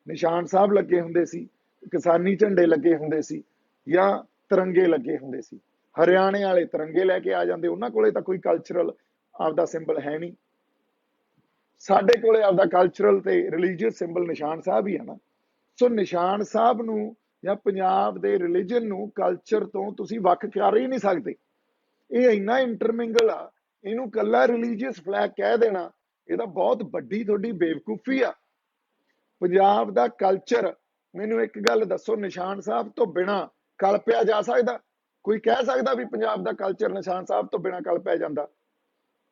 ਨਿਸ਼ਾਨ ਸਾਹਿਬ ਲੱਗੇ ਹੁੰਦੇ ਸੀ, ਕਿਸਾਨੀ ਝੰਡੇ ਲੱਗੇ ਹੁੰਦੇ ਸੀ, ਜਾਂ ਤਿਰੰਗੇ ਲੱਗੇ ਹੁੰਦੇ ਸੀ। ਹਰਿਆਣੇ ਵਾਲੇ ਤਿਰੰਗੇ ਲੈ ਕੇ ਆ ਜਾਂਦੇ, ਉਹਨਾਂ ਕੋਲੇ ਤਾਂ ਕੋਈ ਕਲਚਰਲ ਆਪਦਾ ਸਿੰਬਲ ਹੈ ਨਹੀਂ। ਸਾਡੇ ਕੋਲੇ ਆਪਦਾ ਕਲਚਰਲ ਤੇ ਰਿਲੀਜੀਅਸ ਸਿੰਬਲ ਨਿਸ਼ਾਨ ਸਾਹਿਬ ਹੀ ਹੈ ਨਾ। ਸੋ ਨਿਸ਼ਾਨ ਸਾਹਿਬ ਨੂੰ ਜਾਂ ਪੰਜਾਬ ਦੇ ਰਿਲੀਜਨ ਨੂੰ ਕਲਚਰ ਤੋਂ ਤੁਸੀਂ ਵੱਖ ਕਰ ਹੀ ਨਹੀਂ ਸਕਦੇ। ਇਹ ਇੰਨਾ ਇੰਟਰਮਿੰਗਲ ਆ, ਇਹਨੂੰ ਕੱਲਾ ਰਿਲੀਜੀਅਸ ਫਲੈਗ ਕਹਿ ਦੇਣਾ, ਇਹਦਾ ਬਹੁਤ ਵੱਡੀ ਤੁਹਾਡੀ ਬੇਵਕੂਫੀ ਆ। ਪੰਜਾਬ ਦਾ ਕਲਚਰ, ਮੈਨੂੰ ਇੱਕ ਗੱਲ ਦੱਸੋ, ਨਿਸ਼ਾਨ ਸਾਹਿਬ ਤੋਂ ਬਿਨਾ ਕਲਪਿਆ ਜਾ ਸਕਦਾ? ਕੋਈ ਕਹਿ ਸਕਦਾ ਵੀ ਪੰਜਾਬ ਦਾ ਕਲਚਰ ਨਿਸ਼ਾਨ ਸਾਹਿਬ ਤੋਂ ਬਿਨਾ ਕਲਪਿਆ ਜਾਂਦਾ?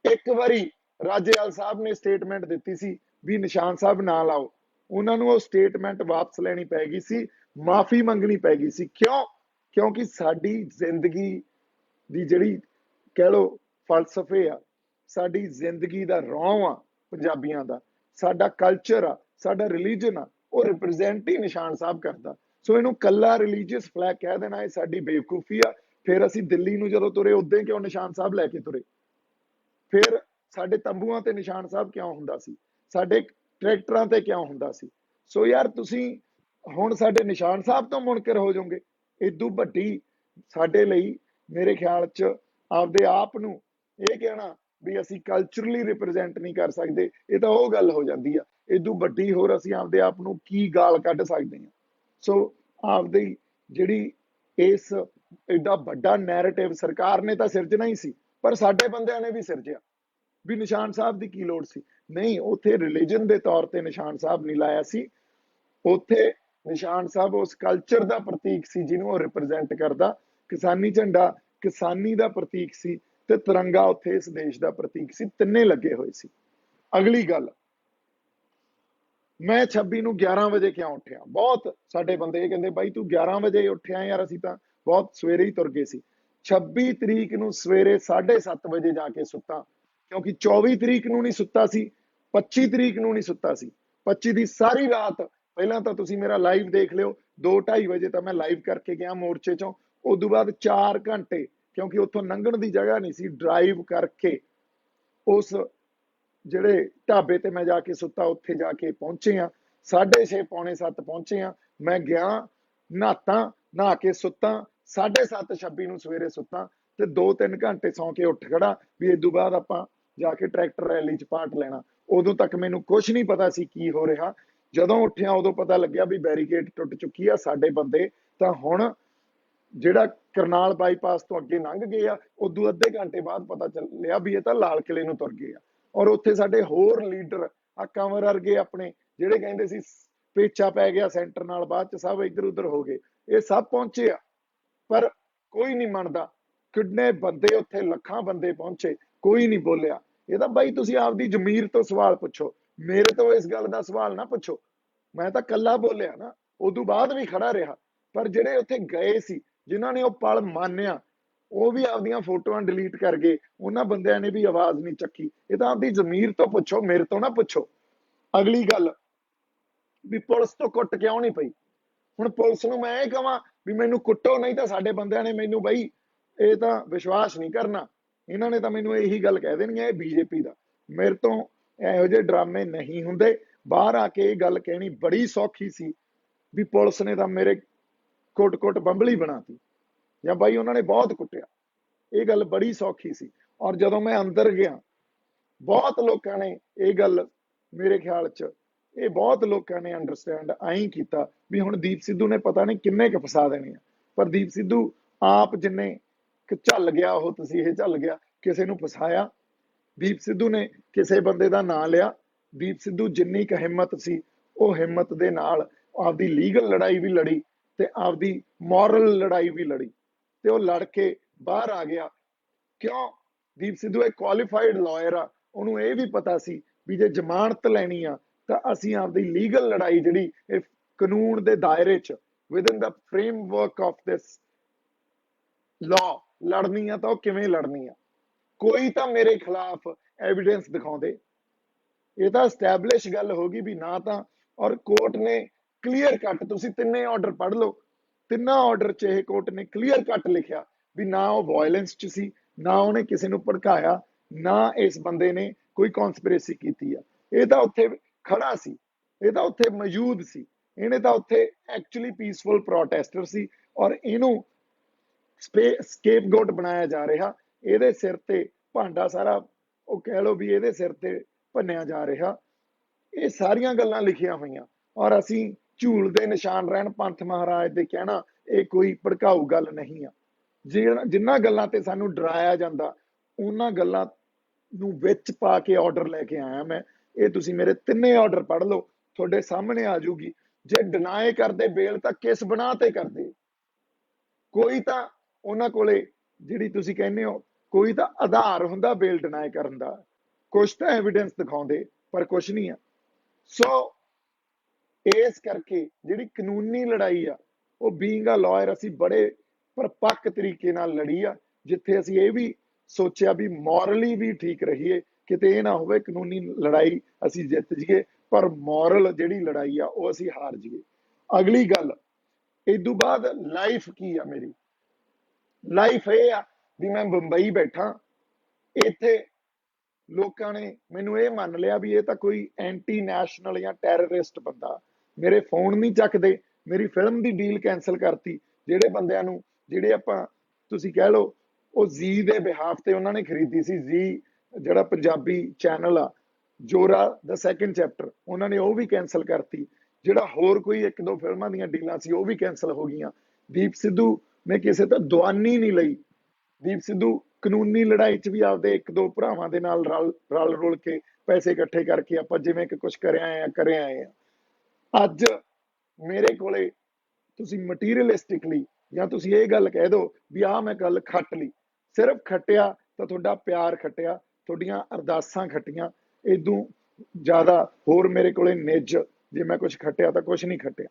ਇੱਕ ਵਾਰੀ ਰਾਜੇਵਾਲ ਸਾਹਿਬ ਨੇ ਸਟੇਟਮੈਂਟ ਦਿੱਤੀ ਸੀ ਵੀ ਨਿਸ਼ਾਨ ਸਾਹਿਬ ਨਾ ਲਾਓ, ਉਹਨਾਂ ਨੂੰ ਉਹ ਸਟੇਟਮੈਂਟ ਵਾਪਸ ਲੈਣੀ ਪੈ ਗਈ ਸੀ, ਮਾਫੀ ਮੰਗਣੀ ਪੈ ਗਈ ਸੀ। ਕਿਉਂ? ਕਿਉਂਕਿ ਸਾਡੀ ਜ਼ਿੰਦਗੀ ਦੀ ਜਿਹੜੀ ਕਹਿ ਲਓ ਫਲਸਫੇ ਆ, ਸਾਡੀ ਜ਼ਿੰਦਗੀ ਦਾ ਰੌਂ ਆ ਪੰਜਾਬੀਆਂ ਦਾ, ਸਾਡਾ ਕਲਚਰ ਆ, ਸਾਡਾ ਰਿਲੀਜਨ ਆ, ਉਹ ਰਿਪਰੈਜ਼ੈਂਟ ਹੀ ਨਿਸ਼ਾਨ ਸਾਹਿਬ ਕਰਦਾ। ਸੋ ਇਹਨੂੰ ਕੱਲਾ ਰਿਲੀਜੀਅਸ ਫਲੈਗ ਕਹਿ ਦੇਣਾ ਇਹ ਸਾਡੀ ਬੇਵਕੂਫੀ ਆ। ਫਿਰ ਅਸੀਂ ਦਿੱਲੀ ਨੂੰ ਜਦੋਂ ਤੁਰੇ ਉਦੋਂ ਕਿਉਂ ਨਿਸ਼ਾਨ ਸਾਹਿਬ ਲੈ ਕੇ ਤੁਰੇ? ਫਿਰ ਸਾਡੇ ਤੰਬੂਆਂ ਤੇ ਨਿਸ਼ਾਨ ਸਾਹਿਬ ਕਿਉਂ ਹੁੰਦਾ ਸੀ? ਸਾਡੇ ਟਰੈਕਟਰਾਂ ਤੇ ਕਿਉਂ ਹੁੰਦਾ ਸੀ? ਸੋ ਯਾਰ ਤੁਸੀਂ ਹੁਣ ਸਾਡੇ ਨਿਸ਼ਾਨ ਸਾਹਿਬ ਤੋਂ ਮੁਨਕਰ ਹੋ ਜਾਓਗੇ। ਇਦੋਂ ਵੱਡੀ ਸਾਡੇ ਲਈ ਮੇਰੇ ਖਿਆਲ 'ਚ ਆਪਦੇ ਆਪ ਨੂੰ ਇਹ ਕਹਿਣਾ ਵੀ ਅਸੀਂ ਕਲਚਰਲੀ ਰਿਪਰੈਜ਼ੈਂਟ ਨਹੀਂ ਕਰ ਸਕਦੇ, ਇਹ ਤਾਂ ਉਹ ਗੱਲ ਹੋ ਜਾਂਦੀ ਆ। ਇਦੋਂ ਵੱਡੀ ਹੋਰ ਅਸੀਂ ਆਪਦੇ ਆਪ ਨੂੰ ਕੀ ਗਾਲ ਕੱਢ ਸਕਦੇ ਹਾਂ? ਸੋ ਆਪਦੀ ਜਿਹੜੀ ਇਸ ਐਡਾ ਵੱਡਾ ਨੈਰੇਟਿਵ ਸਰਕਾਰ ਨੇ ਤਾਂ ਸਿਰਜਣਾ ਹੀ ਸੀ, ਪਰ ਸਾਡੇ ਬੰਦਿਆਂ ਨੇ ਵੀ ਸਿਰਜਿਆ ਵੀ ਨਿਸ਼ਾਨ ਸਾਹਿਬ ਦੀ ਕੀ ਲੋੜ ਸੀ। ਨਹੀਂ, ਉੱਥੇ ਰਿਲੀਜਨ ਦੇ ਤੌਰ ਤੇ ਨਿਸ਼ਾਨ ਸਾਹਿਬ ਨਹੀਂ ਲਾਇਆ ਸੀ। ਉੱਥੇ ਨਿਸ਼ਾਨ ਸਾਹਿਬ ਉਸ ਕਲਚਰ ਦਾ ਪ੍ਰਤੀਕ ਸੀ ਜਿਹਨੂੰ ਉਹ ਰਿਪਰੈਜ਼ੈਂਟ ਕਰਦਾ। ਕਿਸਾਨੀ ਝੰਡਾ ਕਿਸਾਨੀ ਦਾ ਪ੍ਰਤੀਕ ਸੀ ਤੇ ਤਿਰੰਗਾ ਉੱਥੇ ਇਸ ਦੇਸ਼ ਦਾ ਪ੍ਰਤੀਕ ਸੀ। ਤਿੰਨੇ ਲੱਗੇ ਹੋਏ ਸੀ। ਅਗਲੀ ਗੱਲ, ਮੈਂ 26 ਨੂੰ 11 ਵਜੇ ਕਿਉਂ ਉੱਠਿਆ? ਬਹੁਤ ਸਾਡੇ ਬੰਦੇ ਇਹ ਕਹਿੰਦੇ ਬਾਈ ਤੂੰ 11 ਵਜੇ ਉੱਠਿਆ ਯਾਰ, ਅਸੀਂ ਤਾਂ ਬਹੁਤ ਸਵੇਰੇ ਹੀ ਤੁਰ ਗਏ ਸੀ। 26 ਤਰੀਕ ਨੂੰ ਸਵੇਰੇ 7:30 ਵਜੇ ਜਾ ਕੇ ਸੁੱਤਾ, ਕਿਉਂਕਿ 24 ਤਰੀਕ ਨੂੰ ਨਹੀਂ ਸੁੱਤਾ ਸੀ, 25 ਤਰੀਕ ਨੂੰ ਨਹੀਂ ਸੁੱਤਾ ਸੀ। 25 ਦੀ ਸਾਰੀ ਰਾਤ, ਪਹਿਲਾਂ ਤਾਂ ਤੁਸੀਂ ਮੇਰਾ ਲਾਈਵ ਦੇਖ ਲਿਓ, 2-2:30 ਵਜੇ ਤਾਂ ਮੈਂ ਲਾਈਵ ਕਰਕੇ ਗਿਆ ਮੋਰਚੇ ਚੋਂ। ਉਦੋਂ ਬਾਅਦ 4 ਘੰਟੇ, ਕਿਉਂਕਿ ਉੱਥੋਂ ਲੰਘਣ ਦੀ ਜਗ੍ਹਾ ਨਹੀਂ ਸੀ, ਡਰਾਈਵ ਕਰਕੇ ਉਸ ਜਿਹੜੇ ਢਾਬੇ ਤੇ ਮੈਂ ਜਾ ਕੇ ਸੁੱਤਾ ਉੱਥੇ ਜਾ ਕੇ ਪਹੁੰਚੇ ਆ। 6:30 ਪੌਣੇ 7 ਪਹੁੰਚੇ ਆ। ਮੈਂ ਗਿਆ, ਨਹਾਤਾ, ਨਹਾ ਕੇ ਸੁੱਤਾ, 7:30 26 ਨੂੰ ਸਵੇਰੇ ਸੁੱਤਾ ਤੇ 2-3 ਘੰਟੇ ਸੌਂ ਕੇ ਉੱਠ ਖੜਾ ਵੀ ਇਦੋਂ ਬਾਅਦ ਆਪਾਂ ਜਾ ਕੇ ਟਰੈਕਟਰ ਰੈਲੀ 'ਚ ਪਾਰਟ ਲੈਣਾ। ਉਦੋਂ ਤੱਕ ਮੈਨੂੰ ਕੁਝ ਨਹੀਂ ਪਤਾ ਸੀ ਕੀ ਹੋ ਰਿਹਾ। ਜਦੋਂ ਉੱਠਿਆ ਉਦੋਂ ਪਤਾ ਲੱਗਿਆ ਵੀ ਬੈਰੀਕੇਡ ਟੁੱਟ ਚੁੱਕੀ ਆ। ਸਾਡੇ ਬੰਦੇ ਤਾਂ ਹੁਣ ਜਿਹੜਾ ਕਰਨਾਲ ਬਾਈਪਾਸ ਤੋਂ ਅੱਗੇ ਲੰਘ ਗਏ ਆ। ਉਦੋਂ ਅੱਧੇ ਘੰਟੇ ਬਾਅਦ ਪਤਾ ਚੱਲਿਆ ਵੀ ਇਹ ਤਾਂ ਲਾਲ ਕਿਲੇ ਨੂੰ ਤੁਰ ਗਏ ਆ। ਔਰ ਉੱਥੇ ਸਾਡੇ ਹੋਰ ਲੀਡਰ ਆ ਕੰਵਰ ਵਰਗੇ ਆਪਣੇ ਜਿਹੜੇ ਕਹਿੰਦੇ ਸੀ ਪੇਚਾ ਪੈ ਗਿਆ ਸੈਂਟਰ ਨਾਲ, ਬਾਅਦ ਚ ਸਭ ਇੱਧਰ ਉੱਧਰ ਹੋ ਗਏ, ਇਹ ਸਭ ਪਹੁੰਚੇ ਆ, ਪਰ ਕੋਈ ਨਹੀਂ ਮੰਨਦਾ। ਕਿੰਨੇ ਬੰਦੇ ਉੱਥੇ, ਲੱਖਾਂ ਬੰਦੇ ਪਹੁੰਚੇ, ਕੋਈ ਨਹੀਂ ਬੋਲਿਆ। ਇਹ ਤਾਂ ਬਾਈ ਤੁਸੀਂ ਆਪਦੀ ਜ਼ਮੀਰ ਤੋਂ ਸਵਾਲ ਪੁੱਛੋ, ਮੇਰੇ ਤੋਂ ਇਸ ਗੱਲ ਦਾ ਸਵਾਲ ਨਾ ਪੁੱਛੋ। ਮੈਂ ਤਾਂ ਕੱਲਾ ਬੋਲਿਆ ਨਾ, ਉਦੋਂ ਬਾਅਦ ਵੀ ਖੜਾ ਰਿਹਾ। ਪਰ ਜਿਹੜੇ ਉੱਥੇ ਗਏ ਸੀ, ਜਿਨ੍ਹਾਂ ਨੇ ਉਹ ਪਲ ਮੰਨਿਆ, ਉਹ ਵੀ ਆਪਦੀਆਂ ਫੋਟੋਆਂ ਡਿਲੀਟ ਕਰ ਗਏ। ਉਹਨਾਂ ਬੰਦਿਆਂ ਨੇ ਵੀ ਆਵਾਜ਼ ਨਹੀਂ ਚੱਕੀ। ਇਹ ਤਾਂ ਆਪਦੀ ਜ਼ਮੀਰ ਤੋਂ ਪੁੱਛੋ, ਮੇਰੇ ਤੋਂ ਨਾ ਪੁੱਛੋ। ਅਗਲੀ ਗੱਲ ਵੀ ਪੁਲਿਸ ਤੋਂ ਕੁੱਟ ਕਿਉਂ ਨਹੀਂ ਪਈ? ਹੁਣ ਪੁਲਿਸ ਨੂੰ ਮੈਂ ਇਹ ਕਹਾਂ ਵੀ ਮੈਨੂੰ ਕੁੱਟੋ, ਨਹੀਂ ਤਾਂ ਸਾਡੇ ਬੰਦਿਆਂ ਨੇ ਮੈਨੂੰ, ਬਈ ਇਹ ਤਾਂ ਵਿਸ਼ਵਾਸ ਨਹੀਂ ਕਰਨਾ, ਇਹਨਾਂ ਨੇ ਤਾਂ ਮੈਨੂੰ ਇਹੀ ਗੱਲ ਕਹਿ ਦੇਣੀ ਹੈ ਇਹ ਬੀਜੇਪੀ ਦਾ। ਮੇਰੇ ਤੋਂ ਇਹੋ ਜਿਹੇ ਡਰਾਮੇ ਨਹੀਂ ਹੁੰਦੇ। ਬਾਹਰ ਆ ਕੇ ਇਹ ਗੱਲ ਕਹਿਣੀ ਬੜੀ ਸੌਖੀ ਸੀ ਵੀ ਪੁਲਿਸ ਨੇ ਤਾਂ ਮੇਰੇ ਕੁੱਟ-ਕੁੱਟ ਬੰਬਲੀ ਬਣਾਤੀ, ਜਾਂ ਬਾਈ ਉਹਨਾਂ ਨੇ ਬਹੁਤ ਕੁੱਟਿਆ। ਇਹ ਗੱਲ ਬੜੀ ਸੌਖੀ ਸੀ। ਔਰ ਜਦੋਂ ਮੈਂ ਅੰਦਰ ਗਿਆ, ਬਹੁਤ ਲੋਕਾਂ ਨੇ ਇਹ ਗੱਲ, ਮੇਰੇ ਖਿਆਲ 'ਚ ਇਹ ਬਹੁਤ ਲੋਕਾਂ ਨੇ ਅੰਡਰਸਟੈਂਡ ਆਈ ਕੀਤਾ ਵੀ ਹੁਣ ਦੀਪ ਸਿੱਧੂ ਨੇ ਪਤਾ ਨਹੀਂ ਕਿੰਨੇ ਕੁ ਫਸਾ ਦੇਣੇ ਆ। ਪਰ ਦੀਪ ਸਿੱਧੂ ਆਪ ਜਿੰਨੇ ਝੱਲ ਗਿਆ, ਉਹ ਤੁਸੀਂ ਇਹ ਝੱਲ ਗਿਆ, ਕਿਸੇ ਨੂੰ ਫਸਾਇਆ। ਦੀਪ ਸਿੱਧੂ ਨੇ ਕਿਸੇ ਬੰਦੇ ਦਾ ਨਾਂ ਲਿਆ। ਦੀਪ ਸਿੱਧੂ ਜਿੰਨੀ ਕੁ ਹਿੰਮਤ ਸੀ, ਉਹ ਹਿੰਮਤ ਦੇ ਨਾਲ ਆਪਦੀ ਲੀਗਲ ਲੜਾਈ ਵੀ ਲੜੀ ਤੇ ਆਪਦੀ ਮੋਰਲ ਲੜਾਈ ਵੀ ਲੜੀ, ਤੇ ਉਹ ਲੜ ਕੇ ਬਾਹਰ ਆ ਗਿਆ। ਕਿਉਂ? ਦੀਪ ਸਿੱਧੂ ਇੱਕ ਕੁਆਲੀਫਾਈਡ ਲਾਇਰ ਆ। ਉਹਨੂੰ ਇਹ ਵੀ ਪਤਾ ਸੀ ਵੀ ਜੇ ਜ਼ਮਾਨਤ ਲੈਣੀ ਆ ਤਾਂ ਅਸੀਂ ਆਪਦੀ ਲੀਗਲ ਲੜਾਈ ਜਿਹੜੀ ਇਹ ਕਾਨੂੰਨ ਦੇ ਦਾਇਰੇ 'ਚ, within the framework of this law ਲੜਨੀ ਆ, ਤਾਂ ਉਹ ਕਿਵੇਂ ਲੜਨੀ ਆ। ਕੋਈ ਤਾਂ ਮੇਰੇ ਖਿਲਾਫ ਐਵੀਡੈਂਸ ਦਿਖਾਉਂਦੇ। ਇਹ ਤਾਂ ਐਸਟੈਬਲਿਸ਼ ਗੱਲ ਹੋ ਗਈ ਵੀ ਨਾ ਤਾਂ, ਔਰ ਕੋਰਟ ਨੇ ਕਲੀਅਰ ਕੱਟ, ਤੁਸੀਂ ਤਿੰਨੇ ਆਰਡਰ ਪੜ੍ਹ ਲਓ, ਤਿੰਨਾਂ ਆਰਡਰ 'ਚ ਇਹ ਕੋਰਟ ਨੇ ਕਲੀਅਰ ਕੱਟ ਲਿਖਿਆ ਵੀ ਨਾ ਉਹ ਵਾਇਲੈਂਸ 'ਚ ਸੀ, ਨਾ ਉਹਨੇ ਕਿਸੇ ਨੂੰ ਭੜਕਾਇਆ, ਨਾ ਇਸ ਬੰਦੇ ਨੇ ਕੋਈ ਕੌਨਸਪੀਰੇਸੀ ਕੀਤੀ ਆ। ਇਹ ਤਾਂ ਉੱਥੇ ਖੜਾ ਸੀ, ਇਹ ਤਾਂ ਉੱਥੇ ਮੌਜੂਦ ਸੀ, ਇਹਨੇ ਤਾਂ ਉੱਥੇ ਐਕਚੁਅਲੀ ਪੀਸਫੁਲ ਪ੍ਰੋਟੈਸਟਰ ਸੀ। ਔਰ ਇਹਨੂੰ ਸਕੇਪਗੋਟ ਬਣਾਇਆ ਜਾ ਰਿਹਾ। ਇਹਦੇ ਸਿਰ ਤੇ ਭਾਂਡਾ ਸਾਰਾ, ਉਹ ਕਹਿ ਲਓ ਵੀ ਇਹਦੇ ਸਿਰ ਤੇ ਭੰਨਿਆ ਜਾ ਰਿਹਾ। ਇਹ ਸਾਰੀਆਂ ਗੱਲਾਂ ਲਿਖੀਆਂ ਹੋਈਆਂ। ਔਰ ਅਸੀਂ ਝੂਲ ਦੇ ਨਿਸ਼ਾਨ ਰਹਿਣ ਪੰਥ ਮਹਾਰਾਜ ਦੇ ਕਹਿਣਾ, ਇਹ ਕੋਈ ਭੜਕਾਊ ਗੱਲ ਨਹੀਂ ਆ। ਜਿਨ੍ਹਾਂ ਗੱਲਾਂ ਤੇ ਸਾਨੂੰ ਡਰਾਇਆ ਜਾਂਦਾ, ਉਹਨਾਂ ਗੱਲਾਂ ਨੂੰ ਵਿੱਚ ਪਾ ਕੇ ਆਰਡਰ ਲੈ ਕੇ ਆਇਆ ਮੈਂ। ਇਹ ਤੁਸੀਂ ਮੇਰੇ ਤਿੰਨੇ ਆਰਡਰ ਪੜ੍ਹ ਲਓ, ਤੁਹਾਡੇ ਸਾਹਮਣੇ ਆ ਜਾਊਗੀ। ਜੇ ਡਿਨਾਈ ਕਰਦੇ ਬੇਲ, ਤਾਂ ਕਿਸ ਬਣਾ ਤੇ ਕਰਦੇ? ਕੋਈ ਤਾਂ ਉਹਨਾਂ ਕੋਲੇ, ਜਿਹੜੀ ਤੁਸੀਂ ਕਹਿੰਦੇ ਹੋ, ਕੋਈ ਤਾਂ ਆਧਾਰ ਹੁੰਦਾ ਬੇਲ ਡਿਨਾਈ ਕਰਨ ਦਾ, ਕੁਛ ਤਾਂ ਐਵੀਡੈਂਸ ਦਿਖਾਉਂਦੇ, ਪਰ ਕੁਛ ਨਹੀਂ ਆ। ਸੋ ਇਸ ਕਰਕੇ ਜਿਹੜੀ ਕਾਨੂੰਨੀ ਲੜਾਈ ਆ, ਉਹ ਬੀਇੰਗ ਅ ਲਾਇਰ ਅਸੀਂ ਬੜੇ ਪਰਪੱਕ ਤਰੀਕੇ ਨਾਲ ਲੜੀ ਆ, ਜਿੱਥੇ ਅਸੀਂ ਇਹ ਵੀ ਸੋਚਿਆ ਵੀ ਮੋਰਲੀ ਵੀ ਠੀਕ ਰਹੀਏ, ਕਿਤੇ ਇਹ ਨਾ ਹੋਵੇ ਕਾਨੂੰਨੀ ਲੜਾਈ ਅਸੀਂ ਜਿੱਤ ਜਾਈਏ पर मॉरल जिहड़ी लड़ाई आ वो असीं हार जाइए। अगली गल इदू बाद लाइफ की आ मेरी लाइफ ये आ भी मैं बंबई बैठा इत्थे लोगों ने मैनू ये मन लिया भी ये तो कोई एंटी नैशनल या टैररिस्ट बंदा मेरे फोन नहीं चकते मेरी फिल्म की डील कैंसल करती जेडे बंदियां नू जेडे आपां तुसीं कह लो वो जी दे बिहाफ ते उन्होंने खरीदी सी जी जड़ा पंजाबी चैनल आ जोरा द सैकेंड चैप्टर उन्होंने वो भी कैंसल करती ਜਿਹੜਾ ਹੋਰ ਕੋਈ ਇੱਕ ਦੋ ਫਿਲਮਾਂ ਦੀਆਂ ਡੀਲਾਂ ਸੀ ਉਹ ਵੀ ਕੈਨਸਲ ਹੋ ਗਈਆਂ। ਦੀਪ ਸਿੱਧੂ ਨੇ ਕਿਸੇ ਤੋਂ ਦੁਆਨੀ ਨਹੀਂ ਲਈ। ਦੀਪ ਸਿੱਧੂ ਕਾਨੂੰਨੀ ਲੜਾਈ 'ਚ ਵੀ ਆਪਦੇ ਇੱਕ ਦੋ ਭਰਾਵਾਂ ਦੇ ਨਾਲ ਰਲ ਰੁਲ ਕੇ ਪੈਸੇ ਇਕੱਠੇ ਕਰਕੇ ਆਪਾਂ ਜਿਵੇਂ ਕਿ ਕੁਝ ਕਰੇ ਆਏ ਆ। ਅੱਜ ਮੇਰੇ ਕੋਲੇ ਤੁਸੀਂ ਮਟੀਰੀਅਲਿਸਟਿਕਲੀ ਜਾਂ ਤੁਸੀਂ ਇਹ ਗੱਲ ਕਹਿ ਦਿਓ ਵੀ ਆਹ ਮੈਂ ਗੱਲ ਖੱਟ ਲਈ, ਸਿਰਫ ਖੱਟਿਆ ਤਾਂ ਤੁਹਾਡਾ ਪਿਆਰ ਖੱਟਿਆ, ਤੁਹਾਡੀਆਂ ਅਰਦਾਸਾਂ ਖੱਟੀਆਂ, ਇਦੋਂ ਜ਼ਿਆਦਾ ਹੋਰ ਮੇਰੇ ਕੋਲੇ ਨਿੱਜ ਜੇ ਮੈਂ ਕੁਝ ਖੱਟਿਆ ਤਾਂ ਕੁਝ ਨਹੀਂ ਖੱਟਿਆ।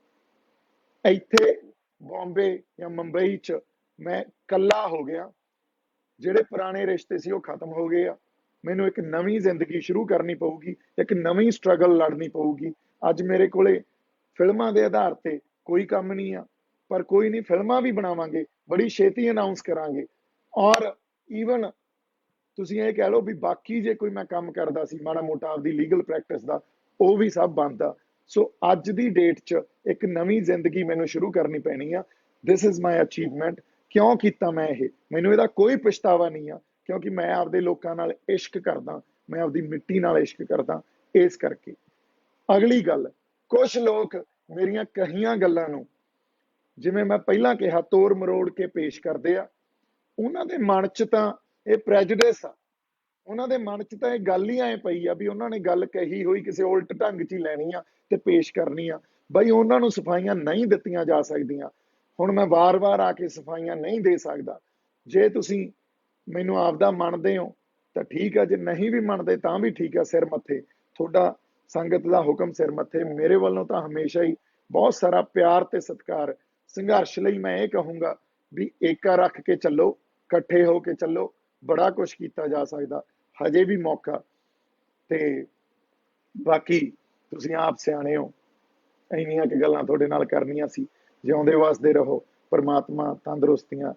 ਇੱਥੇ ਬੰਬੇ ਜਾਂ ਮੁੰਬਈ 'ਚ ਮੈਂ ਕੱਲਾ ਹੋ ਗਿਆ। ਜਿਹੜੇ ਪੁਰਾਣੇ ਰਿਸ਼ਤੇ ਸੀ ਉਹ ਖਤਮ ਹੋ ਗਏ ਆ। ਮੈਨੂੰ ਇੱਕ ਨਵੀਂ ਜ਼ਿੰਦਗੀ ਸ਼ੁਰੂ ਕਰਨੀ ਪਊਗੀ, ਇੱਕ ਨਵੀਂ ਸਟਰਗਲ ਲੜਨੀ ਪਊਗੀ। ਅੱਜ ਮੇਰੇ ਕੋਲੇ ਫਿਲਮਾਂ ਦੇ ਆਧਾਰ ਤੇ ਕੋਈ ਕੰਮ ਨਹੀਂ ਆ, ਪਰ ਕੋਈ ਨਹੀਂ, ਫਿਲਮਾਂ ਵੀ ਬਣਾਵਾਂਗੇ, ਬੜੀ ਛੇਤੀ ਅਨਾਉਂਸ ਕਰਾਂਗੇ। ਔਰ ਈਵਨ ਤੁਸੀਂ ਇਹ ਕਹਿ ਲਓ ਵੀ ਬਾਕੀ ਜੇ ਕੋਈ ਮੈਂ ਕੰਮ ਕਰਦਾ ਸੀ ਮਾੜਾ ਮੋਟਾ ਆਪਦੀ ਲੀਗਲ ਪ੍ਰੈਕਟਿਸ ਦਾ, ਉਹ ਵੀ ਸਭ ਬੰਦ ਆ। ਸੋ ਅੱਜ ਦੀ ਡੇਟ 'ਚ ਇੱਕ ਨਵੀਂ ਜ਼ਿੰਦਗੀ ਮੈਨੂੰ ਸ਼ੁਰੂ ਕਰਨੀ ਪੈਣੀ ਆ। This is my achievement. ਕਿਉਂ ਕੀਤਾ ਮੈਂ ਇਹ? ਮੈਨੂੰ ਇਹਦਾ ਕੋਈ ਪਛਤਾਵਾ ਨਹੀਂ ਆ, ਕਿਉਂਕਿ ਮੈਂ ਆਪਦੇ ਲੋਕਾਂ ਨਾਲ ਇਸ਼ਕ ਕਰਦਾ, ਮੈਂ ਆਪਦੀ ਮਿੱਟੀ ਨਾਲ ਇਸ਼ਕ ਕਰਦਾ। ਇਸ ਕਰਕੇ ਅਗਲੀ ਗੱਲ, ਕੁਝ ਲੋਕ ਮੇਰੀਆਂ ਕਹੀਆਂ ਗੱਲਾਂ ਨੂੰ ਜਿਵੇਂ ਮੈਂ ਪਹਿਲਾਂ ਕਿਹਾ ਤੋੜ ਮਰੋੜ ਕੇ ਪੇਸ਼ ਕਰਦੇ ਆ। ਉਹਨਾਂ ਦੇ ਮਨ 'ਚ ਤਾਂ ਇਹ ਪ੍ਰੈਜੁਡਿਸ ਆ, ਉਹਨਾਂ ਦੇ ਮਨ 'ਚ ਤਾਂ ਇਹ ਗੱਲ ਹੀ ਐ ਪਈ ਆ ਵੀ ਉਹਨਾਂ ਨੇ ਗੱਲ ਕਹੀ ਹੋਈ ਕਿਸੇ ਉਲਟ ਢੰਗ 'ਚ ਹੀ ਲੈਣੀ ਆ ਤੇ ਪੇਸ਼ ਕਰਨੀ ਆ। ਬਈ ਉਹਨਾਂ ਨੂੰ ਸਫਾਈਆਂ ਨਹੀਂ ਦਿੱਤੀਆਂ ਜਾ ਸਕਦੀਆਂ। ਹੁਣ ਮੈਂ ਵਾਰ-ਵਾਰ ਆ ਕੇ ਸਫਾਈਆਂ ਨਹੀਂ ਦੇ ਸਕਦਾ। ਜੇ ਤੁਸੀਂ ਮੈਨੂੰ ਆਪਦਾ ਮੰਨਦੇ ਹੋ ਤਾਂ ਠੀਕ ਆ, ਜੇ ਨਹੀਂ ਵੀ ਮੰਨਦੇ ਤਾਂ ਵੀ ਠੀਕ ਆ। ਸਿਰ ਮੱਥੇ ਤੁਹਾਡਾ, ਸੰਗਤ ਦਾ ਹੁਕਮ ਸਿਰ ਮੱਥੇ। ਮੇਰੇ ਵੱਲੋਂ ਤਾਂ ਹਮੇਸ਼ਾ ਹੀ ਬਹੁਤ ਸਾਰਾ ਪਿਆਰ ਤੇ ਸਤਿਕਾਰ। ਸੰਘਰਸ਼ ਲਈ ਮੈਂ ਇਹ ਕਹੂੰਗਾ ਵੀ ਏਕਾ ਰੱਖ ਕੇ ਚੱਲੋ, ਇਕੱਠੇ ਹੋ ਕੇ ਚੱਲੋ, ਬੜਾ ਕੁਝ ਕੀਤਾ ਜਾ ਸਕਦਾ, ਹਜੇ ਵੀ ਮੌਕਾ। ਤੇ ਬਾਕੀ ਤੁਸੀਂ ਆਪ ਸਿਆਣੇ ਹੋ, ਇੰਨੀਆਂ ਕਿ ਗੱਲਾਂ ਤੁਹਾਡੇ ਨਾਲ ਕਰਨੀਆਂ ਸੀ। ਜਿਉਂਦੇ ਵਸਦੇ ਰਹੋ, ਪਰਮਾਤਮਾ ਤੰਦਰੁਸਤੀਆਂ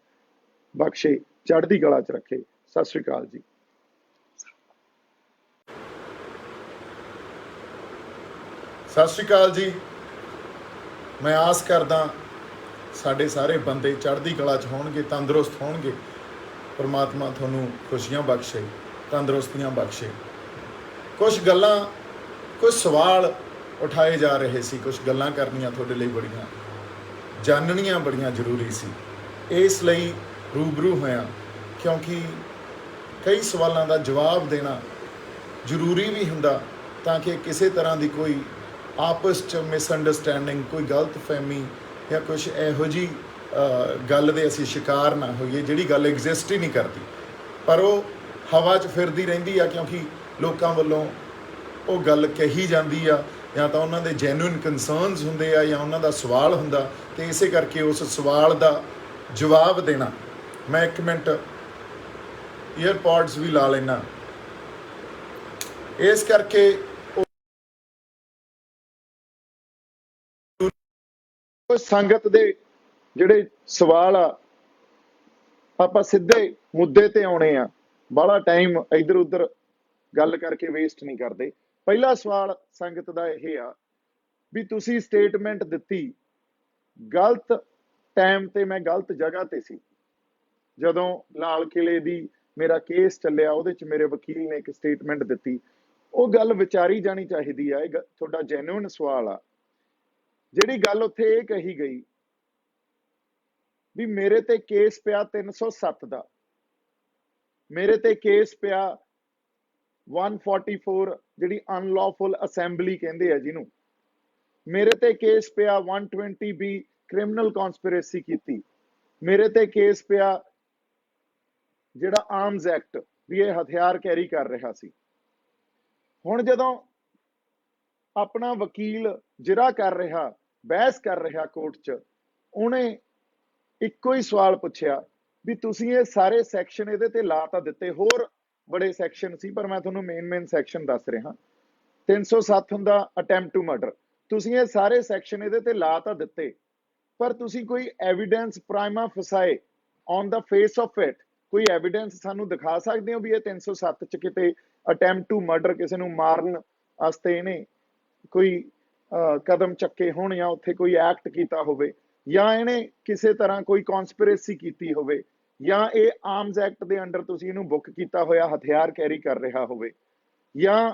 ਬਖਸ਼ੇ, ਚੜ੍ਹਦੀ ਕਲਾ 'ਚ ਰੱਖੇ। ਸਤਿ ਸ਼੍ਰੀ ਅਕਾਲ ਜੀ। ਸਤਿ ਸ਼੍ਰੀ ਅਕਾਲ ਜੀ। ਮੈਂ ਆਸ ਕਰਦਾ ਸਾਡੇ ਸਾਰੇ ਬੰਦੇ ਚੜ੍ਹਦੀ ਕਲਾ 'ਚ ਹੋਣਗੇ, ਤੰਦਰੁਸਤ ਹੋਣਗੇ। ਪਰਮਾਤਮਾ ਤੁਹਾਨੂੰ ਖੁਸ਼ੀਆਂ ਬਖਸ਼ੇ, ਤੰਦਰੁਸਤੀਆਂ ਬਖਸ਼ੇ। ਕੁਝ ਗੱਲਾਂ, ਕੁਝ ਸਵਾਲ ਉਠਾਏ ਜਾ ਰਹੇ ਸੀ, ਕੁਝ ਗੱਲਾਂ ਕਰਨੀਆਂ ਤੁਹਾਡੇ ਲਈ ਬੜੀਆਂ ਜਾਣਨੀਆਂ ਬੜੀਆਂ ਜ਼ਰੂਰੀ ਸੀ। ਇਸ ਲਈ ਰੂਬਰੂ ਹੋਇਆ, ਕਿਉਂਕਿ ਕਈ ਸਵਾਲਾਂ ਦਾ ਜਵਾਬ ਦੇਣਾ ਜ਼ਰੂਰੀ ਵੀ ਹੁੰਦਾ ਤਾਂ ਕਿ ਕਿਸੇ ਤਰ੍ਹਾਂ ਦੀ ਕੋਈ ਆਪਸ 'ਚ ਮਿਸਅੰਡਰਸਟੈਂਡਿੰਗ, ਕੋਈ ਗਲਤਫਹਿਮੀ ਜਾਂ ਕੁਛ ਇਹੋ ਜਿਹੀ ਗੱਲ ਦੇ ਅਸੀਂ ਸ਼ਿਕਾਰ ਨਾ ਹੋਈਏ ਜਿਹੜੀ ਗੱਲ ਐਗਜ਼ਿਸਟ ਹੀ ਨਹੀਂ ਕਰਦੀ, ਪਰ ਉਹ ਹਵਾ 'ਚ ਫਿਰਦੀ ਰਹਿੰਦੀ ਆ, ਕਿਉਂਕਿ ਲੋਕਾਂ ਵੱਲੋਂ ਉਹ ਗੱਲ ਕਹੀ ਜਾਂਦੀ ਆ, ਜਾਂ ਤਾਂ ਉਹਨਾਂ ਦੇ ਜੈਨੂਇਨ ਕੰਸਰਨਸ ਹੁੰਦੇ ਆ, ਜਾਂ ਉਹਨਾਂ ਦਾ ਸਵਾਲ ਹੁੰਦਾ, ਅਤੇ ਇਸੇ ਕਰਕੇ ਉਸ ਸਵਾਲ ਦਾ ਜਵਾਬ ਦੇਣਾ। ਮੈਂ ਇੱਕ ਮਿੰਟ ਈਅਰਪੋਡਸ ਵੀ ਲਾ ਲੈਣਾ, ਇਸ ਕਰਕੇ ਸੰਗਤ ਦੇ ਜਿਹੜੇ ਸਵਾਲ ਆ ਆਪਾਂ ਸਿੱਧੇ ਮੁੱਦੇ ਤੇ ਆਉਣੇ ਆ। ਬਾਹਲਾ ਟਾਈਮ ਇੱਧਰ ਉੱਧਰ ਗੱਲ ਕਰਕੇ ਵੇਸਟ ਨਹੀਂ ਕਰਦੇ। ਪਹਿਲਾ ਸਵਾਲ ਸੰਗਤ ਦਾ ਇਹ ਆ ਵੀ ਤੁਸੀਂ ਸਟੇਟਮੈਂਟ ਦਿੱਤੀ ਗਲਤ ਟਾਈਮ ਤੇ, ਮੈਂ ਗਲਤ ਜਗ੍ਹਾ ਤੇ ਸੀ। ਜਦੋਂ ਲਾਲ ਕਿਲੇ ਦੀ ਮੇਰਾ ਕੇਸ ਚੱਲਿਆ, ਉਹਦੇ 'ਚ ਮੇਰੇ ਵਕੀਲ ਨੇ ਇੱਕ ਸਟੇਟਮੈਂਟ ਦਿੱਤੀ, ਉਹ ਗੱਲ ਵਿਚਾਰੀ ਜਾਣੀ ਚਾਹੀਦੀ ਆ। ਇਹ ਤੁਹਾਡਾ ਜੈਨੂਇਨ ਸਵਾਲ ਆ। ਜਿਹੜੀ ਗੱਲ ਉੱਥੇ ਇਹ ਕਹੀ ਗਈ ਵੀ ਮੇਰੇ ਤੇ ਕੇਸ ਪਿਆ 307 ਦਾ, ਮੇਰੇ ਤੇ ਕੇਸ ਪਿਆ 144 ਜਿਹੜੀ ਅਨਲੌਫੁਲ ਅਸੈਂਬਲੀ ਕਹਿੰਦੇ ਆ ਜਿਹਨੂੰ, ਮੇਰੇ ਤੇ ਕੇਸ ਪਿਆ 120B ਕ੍ਰਿਮੀਨਲ ਕਨਸਪੀਰੇਸੀ ਕੀਤੀ, ਮੇਰੇ ਤੇ ਕੇਸ ਪਿਆ ਜਿਹੜਾ ਆਰਮਜ਼ ਐਕਟ ਵੀ ਇਹ ਹਥਿਆਰ ਕੈਰੀ ਕਰ ਰਿਹਾ ਸੀ। ਹੁਣ ਜਦੋਂ ਆਪਣਾ ਵਕੀਲ ਜਿਹੜਾ ਕਰ ਰਿਹਾ, ਬਹਿਸ ਕਰ ਰਿਹਾ ਕੋਰਟ 'ਚ, ਉਹਨੇ ਇੱਕੋ ਹੀ ਸਵਾਲ ਪੁੱਛਿਆ ਵੀ ਤੁਸੀਂ ਇਹ ਸਾਰੇ ਸੈਕਸ਼ਨ ਇਹਦੇ ਤੇ ਲਾ ਤਾਂ ਦਿੱਤੇ, ਹੋਰ ਬੜੇ ਸੈਕਸ਼ਨ ਸੀ ਪਰ ਮੈਂ ਤੁਹਾਨੂੰ ਮੇਨ ਸੈਕਸ਼ਨ ਦੱਸ ਰਿਹਾ। 307 ਹੁੰਦਾ ਅਟੈਂਪਟ ਟੂ ਮਰਡਰ। ਤੁਸੀਂ ਇਹ ਸਾਰੇ ਸੈਕਸ਼ਨ ਇਹਦੇ ਤੇ ਲਾ ਤਾਂ ਦਿੱਤੇ, ਪਰ ਤੁਸੀਂ ਕੋਈ evidence prima facie on the face of it, ਕੋਈ ਐਵੀਡੈਂਸ ਸਾਨੂੰ ਦਿਖਾ ਸਕਦੇ ਹੋ ਵੀ ਇਹ 307 ਚ ਕਿਤੇ ਅਟੈਂਪਟ ਟੂ ਮਰਡਰ, ਕਿਸੇ ਨੂੰ ਮਾਰਨ ਵਾਸਤੇ ਇਹਨੇ ਕੋਈ ਕਦਮ ਚੱਕੇ ਹੋਣ ਜਾਂ ਉੱਥੇ ਕੋਈ ਐਕਟ ਕੀਤਾ ਹੋਵੇ, ਜਾਂ ਇਹਨੇ ਕਿਸੇ ਤਰ੍ਹਾਂ ਕੋਈ ਕਨਸਪੀਰੇਸੀ ਕੀਤੀ ਹੋਵੇ, ਜਾਂ ਇਹ ਆਰਮਸ ਐਕਟ ਦੇ ਅੰਡਰ ਤੁਸੀਂ ਇਹਨੂੰ ਬੁੱਕ ਕੀਤਾ ਹੋਇਆ ਹਥਿਆਰ ਕੈਰੀ ਕਰ ਰਿਹਾ ਹੋਵੇ, ਜਾਂ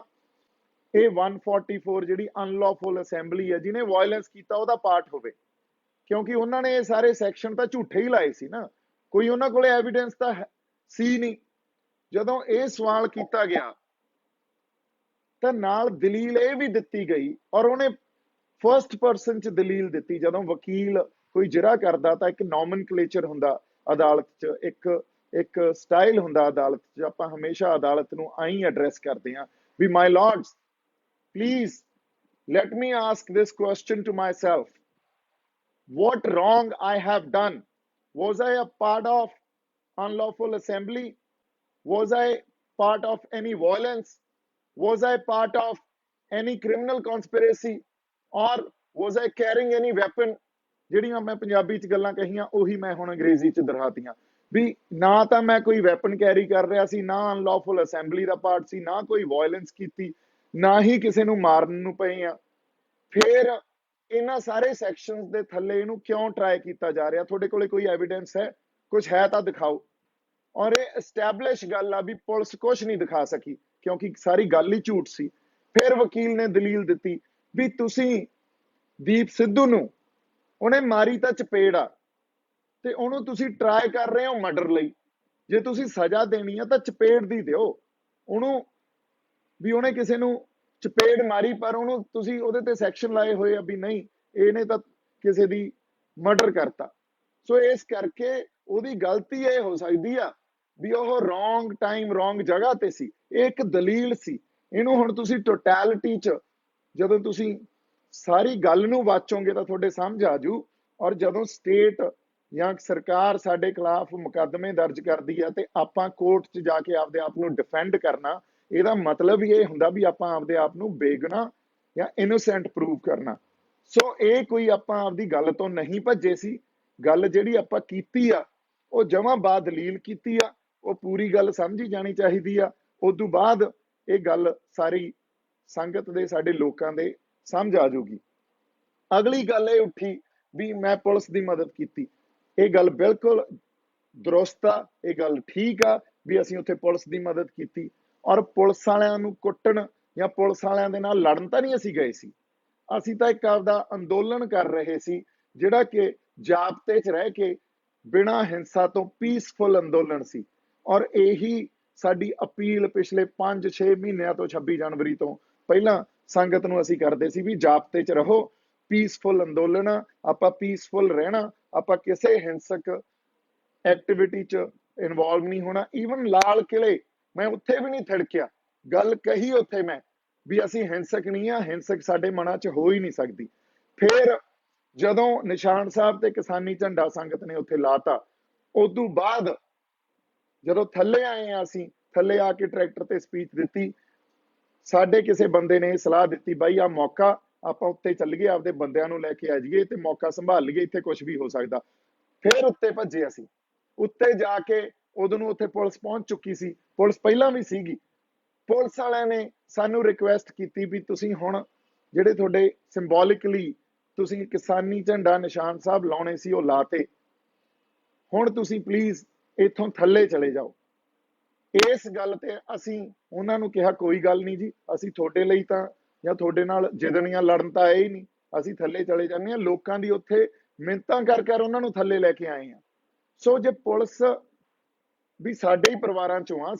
ਇਹ 144 ਜਿਹੜੀ ਅਨਲੌਫੁਲ ਅਸੈਂਬਲੀ ਹੈ ਜਿਹਨੇ ਵਾਇਲੈਂਸ ਕੀਤਾ ਉਹਦਾ ਪਾਰਟ ਹੋਵੇ, ਕਿਉਂਕਿ ਉਹਨਾਂ ਨੇ ਇਹ ਸਾਰੇ ਸੈਕਸ਼ਨ ਤਾਂ ਝੂਠੇ ਹੀ ਲਾਏ ਸੀ ਨਾ, ਕੋਈ ਉਹਨਾਂ ਕੋਲੇ ਐਵੀਡੈਂਸ ਤਾਂ ਸੀ ਨਹੀਂ। ਜਦੋਂ ਇਹ ਸਵਾਲ ਕੀਤਾ ਗਿਆ ਤਾਂ ਨਾਲ ਦਲੀਲ ਇਹ ਵੀ ਦਿੱਤੀ ਗਈ, ਔਰ ਉਹਨੇ ਫਰਸਟ ਪਰਸਨ ਚ ਦਲੀਲ ਦਿੱਤੀ। ਜਦੋਂ ਵਕੀਲ ਕੋਈ ਜਿਰਾ ਕਰਦਾ ਤਾਂ ਇੱਕ ਨੋਮਨਕਲੇਚਰ ਹੁੰਦਾ ਅਦਾਲਤ ਚ, ਇੱਕ ਸਟਾਈਲ ਹੁੰਦਾ ਅਦਾਲਤ ਚ। ਆਪਾਂ ਹਮੇਸ਼ਾ ਅਦਾਲਤ ਨੂੰ ਆਈ ਐਡਰੈਸ ਕਰਦੇ ਹਾਂ ਵੀ ਮਾਈ Lords please let me ask this question to myself, what wrong I have done? Was I a part of unlawful assembly? Was I part of any violence? Was I part of any criminal conspiracy? Or was I carrying any weapon? ਜਿਹੜੀਆਂ ਮੈਂ ਪੰਜਾਬੀ ਚ ਗੱਲਾਂ ਕਹੀਆਂ ਉਹੀ ਮੈਂ ਹੁਣ ਅੰਗਰੇਜ਼ੀ ਚ ਦੁਹਰਾਤੀਆਂ ਵੀ ਨਾ ਤਾਂ ਮੈਂ ਕੋਈ ਵੈਪਨ ਕੈਰੀ ਕਰ ਰਿਹਾ ਸੀ, ਨਾ ਅਨਲੌਫੁਲ ਅਸੈਂਬਲੀ ਦਾ ਪਾਰਟ ਸੀ, ਨਾ ਕੋਈ ਵਾਇਲੈਂਸ ਕੀਤੀ, ਨਾ ਹੀ ਕਿਸੇ ਨੂੰ ਮਾਰਨ ਨੂੰ ਪਏ ਆ। ਫਿਰ ਇਹਨਾਂ ਸਾਰੇ ਸੈਕਸ਼ਨਸ ਦੇ ਥੱਲੇ ਇਹਨੂੰ ਕਿਉਂ ਟਰਾਈ ਕੀਤਾ ਜਾ ਰਿਹਾ? ਤੁਹਾਡੇ ਕੋਲੇ ਕੋਈ ਐਵੀਡੈਂਸ ਹੈ? ਕੁਝ ਹੈ ਤਾਂ ਦਿਖਾਓ। ਔਰ ਇਹ ਐਸਟੈਬਲਿਸ਼ ਗੱਲ ਆ ਵੀ ਪੁਲਿਸ ਕੁਝ ਨਹੀਂ ਦਿਖਾ ਸਕੀ ਕਿਉਂਕਿ ਸਾਰੀ ਗੱਲ ਹੀ ਝੂਠ ਸੀ। ਫਿਰ ਵਕੀਲ ਨੇ ਦਲੀਲ ਦਿੱਤੀ ਵੀ ਤੁਸੀਂ ਦੀਪ ਸਿੱਧੂ ਨੂੰ, ਉਹਨੇ ਮਾਰੀ ਤਾਂ ਚਪੇੜ ਆ ਤੇ ਉਹਨੂੰ ਤੁਸੀਂ ਟਰਾਈ ਕਰ ਰਹੇ ਹੋ ਮਰਡਰ ਲਈ, ਜੇ ਤੁਸੀਂ ਸਜ਼ਾ ਦੇਣੀ ਆ ਤਾਂ ਚਪੇੜ ਦੀ ਦਿਓ ਉਹਨੂੰ, ਵੀ ਉਹਨੇ ਕਿਸੇ ਨੂੰ ਚਪੇੜ ਮਾਰੀ ਪਰ ਉਹਨੂੰ ਤੁਸੀਂ ਉਹਦੇ ਤੇ ਸੈਕਸ਼ਨ ਲਾਏ ਹੋਏ ਆ ਵੀ ਨਹੀਂ ਇਹਨੇ ਤਾਂ ਕਿਸੇ ਦੀ ਮਰਡਰ ਕਰਤਾ। ਸੋ ਇਸ ਕਰਕੇ ਉਹਦੀ ਗਲਤੀ ਇਹ ਹੋ ਸਕਦੀ ਆ ਵੀ ਉਹ ਰੋਂਗ ਟਾਈਮ ਰੋਂਗ ਜਗ੍ਹਾ ਤੇ ਸੀ। ਇਹ ਇੱਕ ਦਲੀਲ ਸੀ। ਇਹਨੂੰ ਹੁਣ ਤੁਸੀਂ ਟੋਟੈਲਿਟੀ ਚ ਜਦੋਂ ਤੁਸੀਂ ਸਾਰੀ ਗੱਲ ਨੂੰ ਵਾਚੋਗੇ ਤਾਂ ਤੁਹਾਡੇ ਸਮਝ ਆ ਜੂ। ਔਰ ਜਦੋਂ ਸਟੇਟ ਜਾਂ ਸਰਕਾਰ ਸਾਡੇ ਖਿਲਾਫ ਮੁਕੱਦਮੇ ਦਰਜ ਕਰਦੀ ਆ ਤੇ ਆਪਾਂ ਕੋਰਟ 'ਚ ਜਾ ਕੇ ਆਪਦੇ ਆਪ ਨੂੰ ਡਿਫੈਂਡ ਕਰਨਾ, ਇਹਦਾ ਮਤਲਬ ਇਹ ਹੁੰਦਾ ਵੀ ਆਪਾਂ ਆਪਦੇ ਆਪ ਨੂੰ ਬੇਗੁਨਾਹ ਜਾਂ ਇਨੋਸੈਂਟ ਪ੍ਰੂਵ ਕਰਨਾ। ਸੋ ਇਹ ਕੋਈ ਆਪਾਂ ਆਪਦੀ ਗੱਲ ਤੋਂ ਨਹੀਂ ਭੱਜੇ ਸੀ। ਗੱਲ ਜਿਹੜੀ ਆਪਾਂ ਕੀਤੀ ਆ ਉਹ ਜਮਾਂ ਬਾਦਲੀਲ ਕੀਤੀ ਆ, ਉਹ ਪੂਰੀ ਗੱਲ ਸਮਝੀ ਜਾਣੀ ਚਾਹੀਦੀ ਆ। ਉਦੋਂ ਬਾਅਦ ਇਹ ਗੱਲ ਸਾਰੀ ਸੰਗਤ ਦੇ ਸਾਡੇ ਲੋਕਾਂ ਦੇ ਸਮਝ ਆ ਜਾਊਗੀ। ਅਗਲੀ ਗੱਲ ਇਹ ਉੱਠੀ ਵੀ ਮੈਂ ਪੁਲਿਸ ਦੀ ਮਦਦ ਕੀਤੀ। ਇਹ ਗੱਲ ਬਿਲਕੁਲ ਦਰੁਸਤ ਆ, ਇਹ ਗੱਲ ਠੀਕ ਆ ਵੀ ਅਸੀਂ ਉੱਥੇ ਪੁਲਿਸ ਦੀ ਮਦਦ ਕੀਤੀ। ਔਰ ਪੁਲਿਸ ਵਾਲਿਆਂ ਨੂੰ ਕੁੱਟਣ ਜਾਂ ਪੁਲਿਸ ਵਾਲਿਆਂ ਦੇ ਨਾਲ ਲੜਨ ਤਾਂ ਨਹੀਂ ਅਸੀਂ ਗਏ ਸੀ। ਅਸੀਂ ਤਾਂ ਇੱਕ ਆਪਦਾ ਅੰਦੋਲਨ ਕਰ ਰਹੇ ਸੀ ਜਿਹੜਾ ਕਿ ਜਾਬਤੇ 'ਚ ਰਹਿ ਕੇ ਬਿਨਾਂ ਹਿੰਸਾ ਤੋਂ ਪੀਸਫੁਲ ਅੰਦੋਲਨ ਸੀ। ਔਰ ਇਹੀ ਸਾਡੀ ਅਪੀਲ ਪਿਛਲੇ 5-6 ਮਹੀਨਿਆਂ ਤੋਂ 26 ਜਨਵਰੀ ਤੋਂ ਪਹਿਲਾਂ ਸੰਗਤ ਨੂੰ ਅਸੀਂ ਕਰਦੇ ਸੀ ਵੀ ਜਾਬਤੇ 'ਚ ਰਹੋ, ਪੀਸਫੁਲ ਅੰਦੋਲਨ ਆ, ਆਪਾਂ ਪੀਸਫੁਲ ਰਹਿਣਾ, ਆਪਾਂ ਕਿਸੇ ਹਿੰਸਕ ਐਕਟੀਵਿਟੀ 'ਚ ਇਨਵੋਲਵ ਨਹੀਂ ਹੋਣਾ। ਈਵਨ ਲਾਲ ਕਿਲੇ ਮੈਂ ਉੱਥੇ ਵੀ ਨਹੀਂ ਥਿੜਕਿਆ, ਗੱਲ ਕਹੀ ਉੱਥੇ ਮੈਂ ਵੀ ਅਸੀਂ ਹਿੰਸਕ ਨਹੀਂ ਆ, ਹਿੰਸਕ ਸਾਡੇ ਮਨਾਂ 'ਚ ਹੋ ਹੀ ਨਹੀਂ ਸਕਦੀ। ਫਿਰ ਜਦੋਂ ਨਿਸ਼ਾਨ ਸਾਹਿਬ ਤੇ ਕਿਸਾਨੀ ਝੰਡਾ ਸੰਗਤ ਨੇ ਉੱਥੇ ਲਾਤਾ, ਉਦੋਂ ਬਾਅਦ ਜਦੋਂ ਥੱਲੇ ਆਏ ਆ, ਅਸੀਂ ਥੱਲੇ ਆ ਕੇ ਟਰੈਕਟਰ ਤੇ ਸਪੀਚ ਦਿੱਤੀ। ਸਾਡੇ ਕਿਸੇ ਬੰਦੇ ਨੇ ਸਲਾਹ ਦਿੱਤੀ ਬਾਈ ਆ ਮੌਕਾ, ਆਪਾਂ ਉੱਤੇ ਚੱਲ ਗਏ, ਆਪਦੇ ਬੰਦਿਆਂ ਨੂੰ ਲੈ ਕੇ ਆ ਜਾਈਏ ਤੇ ਮੌਕਾ ਸੰਭਾਲ ਲਈਏ, ਇੱਥੇ ਕੁਝ ਵੀ ਹੋ ਸਕਦਾ। ਫਿਰ ਉੱਤੇ ਭੱਜੇ ਅਸੀਂ। ਉੱਤੇ ਜਾ ਕੇ ਉਦੋਂ ਨੂੰ ਉੱਥੇ ਪੁਲਿਸ ਪਹੁੰਚ ਚੁੱਕੀ ਸੀ, ਪੁਲਿਸ ਪਹਿਲਾਂ ਵੀ ਸੀਗੀ। ਪੁਲਿਸ ਵਾਲਿਆਂ ਨੇ ਸਾਨੂੰ ਰਿਕੁਐਸਟ ਕੀਤੀ ਵੀ ਤੁਸੀਂ ਹੁਣ ਜਿਹੜੇ ਤੁਹਾਡੇ ਸਿੰਬੋਲਿਕਲੀ ਤੁਸੀਂ ਕਿਸਾਨੀ ਝੰਡਾ ਨਿਸ਼ਾਨ ਸਾਹਿਬ ਲਾਉਣੇ ਸੀ ਉਹ ਲਾਤੇ, ਹੁਣ ਤੁਸੀਂ ਪਲੀਜ਼ ਇੱਥੋਂ ਥੱਲੇ ਚਲੇ ਜਾਓ। ਇਸ ਗੱਲ ਤੇ ਅਸੀਂ ਉਹਨਾਂ ਨੂੰ ਕਿਹਾ ਕੋਈ ਗੱਲ ਨਹੀਂ ਜੀ, ਅਸੀਂ ਤੁਹਾਡੇ ਲਈ ਤਾਂ ਜਾਂ ਤੁਹਾਡੇ ਨਾਲ ਜਿੱਦਣੀਆਂ ਲੜਨ ਤਾਂ ਆਏ ਹੀ ਨਹੀਂ, ਅਸੀਂ ਥੱਲੇ ਚਲੇ ਜਾਂਦੇ ਹਾਂ। ਲੋਕਾਂ ਦੀ ਉੱਥੇ ਮਿੰਨਤਾਂ ਕਰ ਕਰ ਉਹਨਾਂ ਨੂੰ ਥੱਲੇ ਲੈ ਕੇ ਆਏ ਆ। ਸੋ ਜੇ ਪੁਲਿਸ ਵੀ ਸਾਡੇ ਹੀ ਪਰਿਵਾਰਾਂ ਚੋਂ ਆ,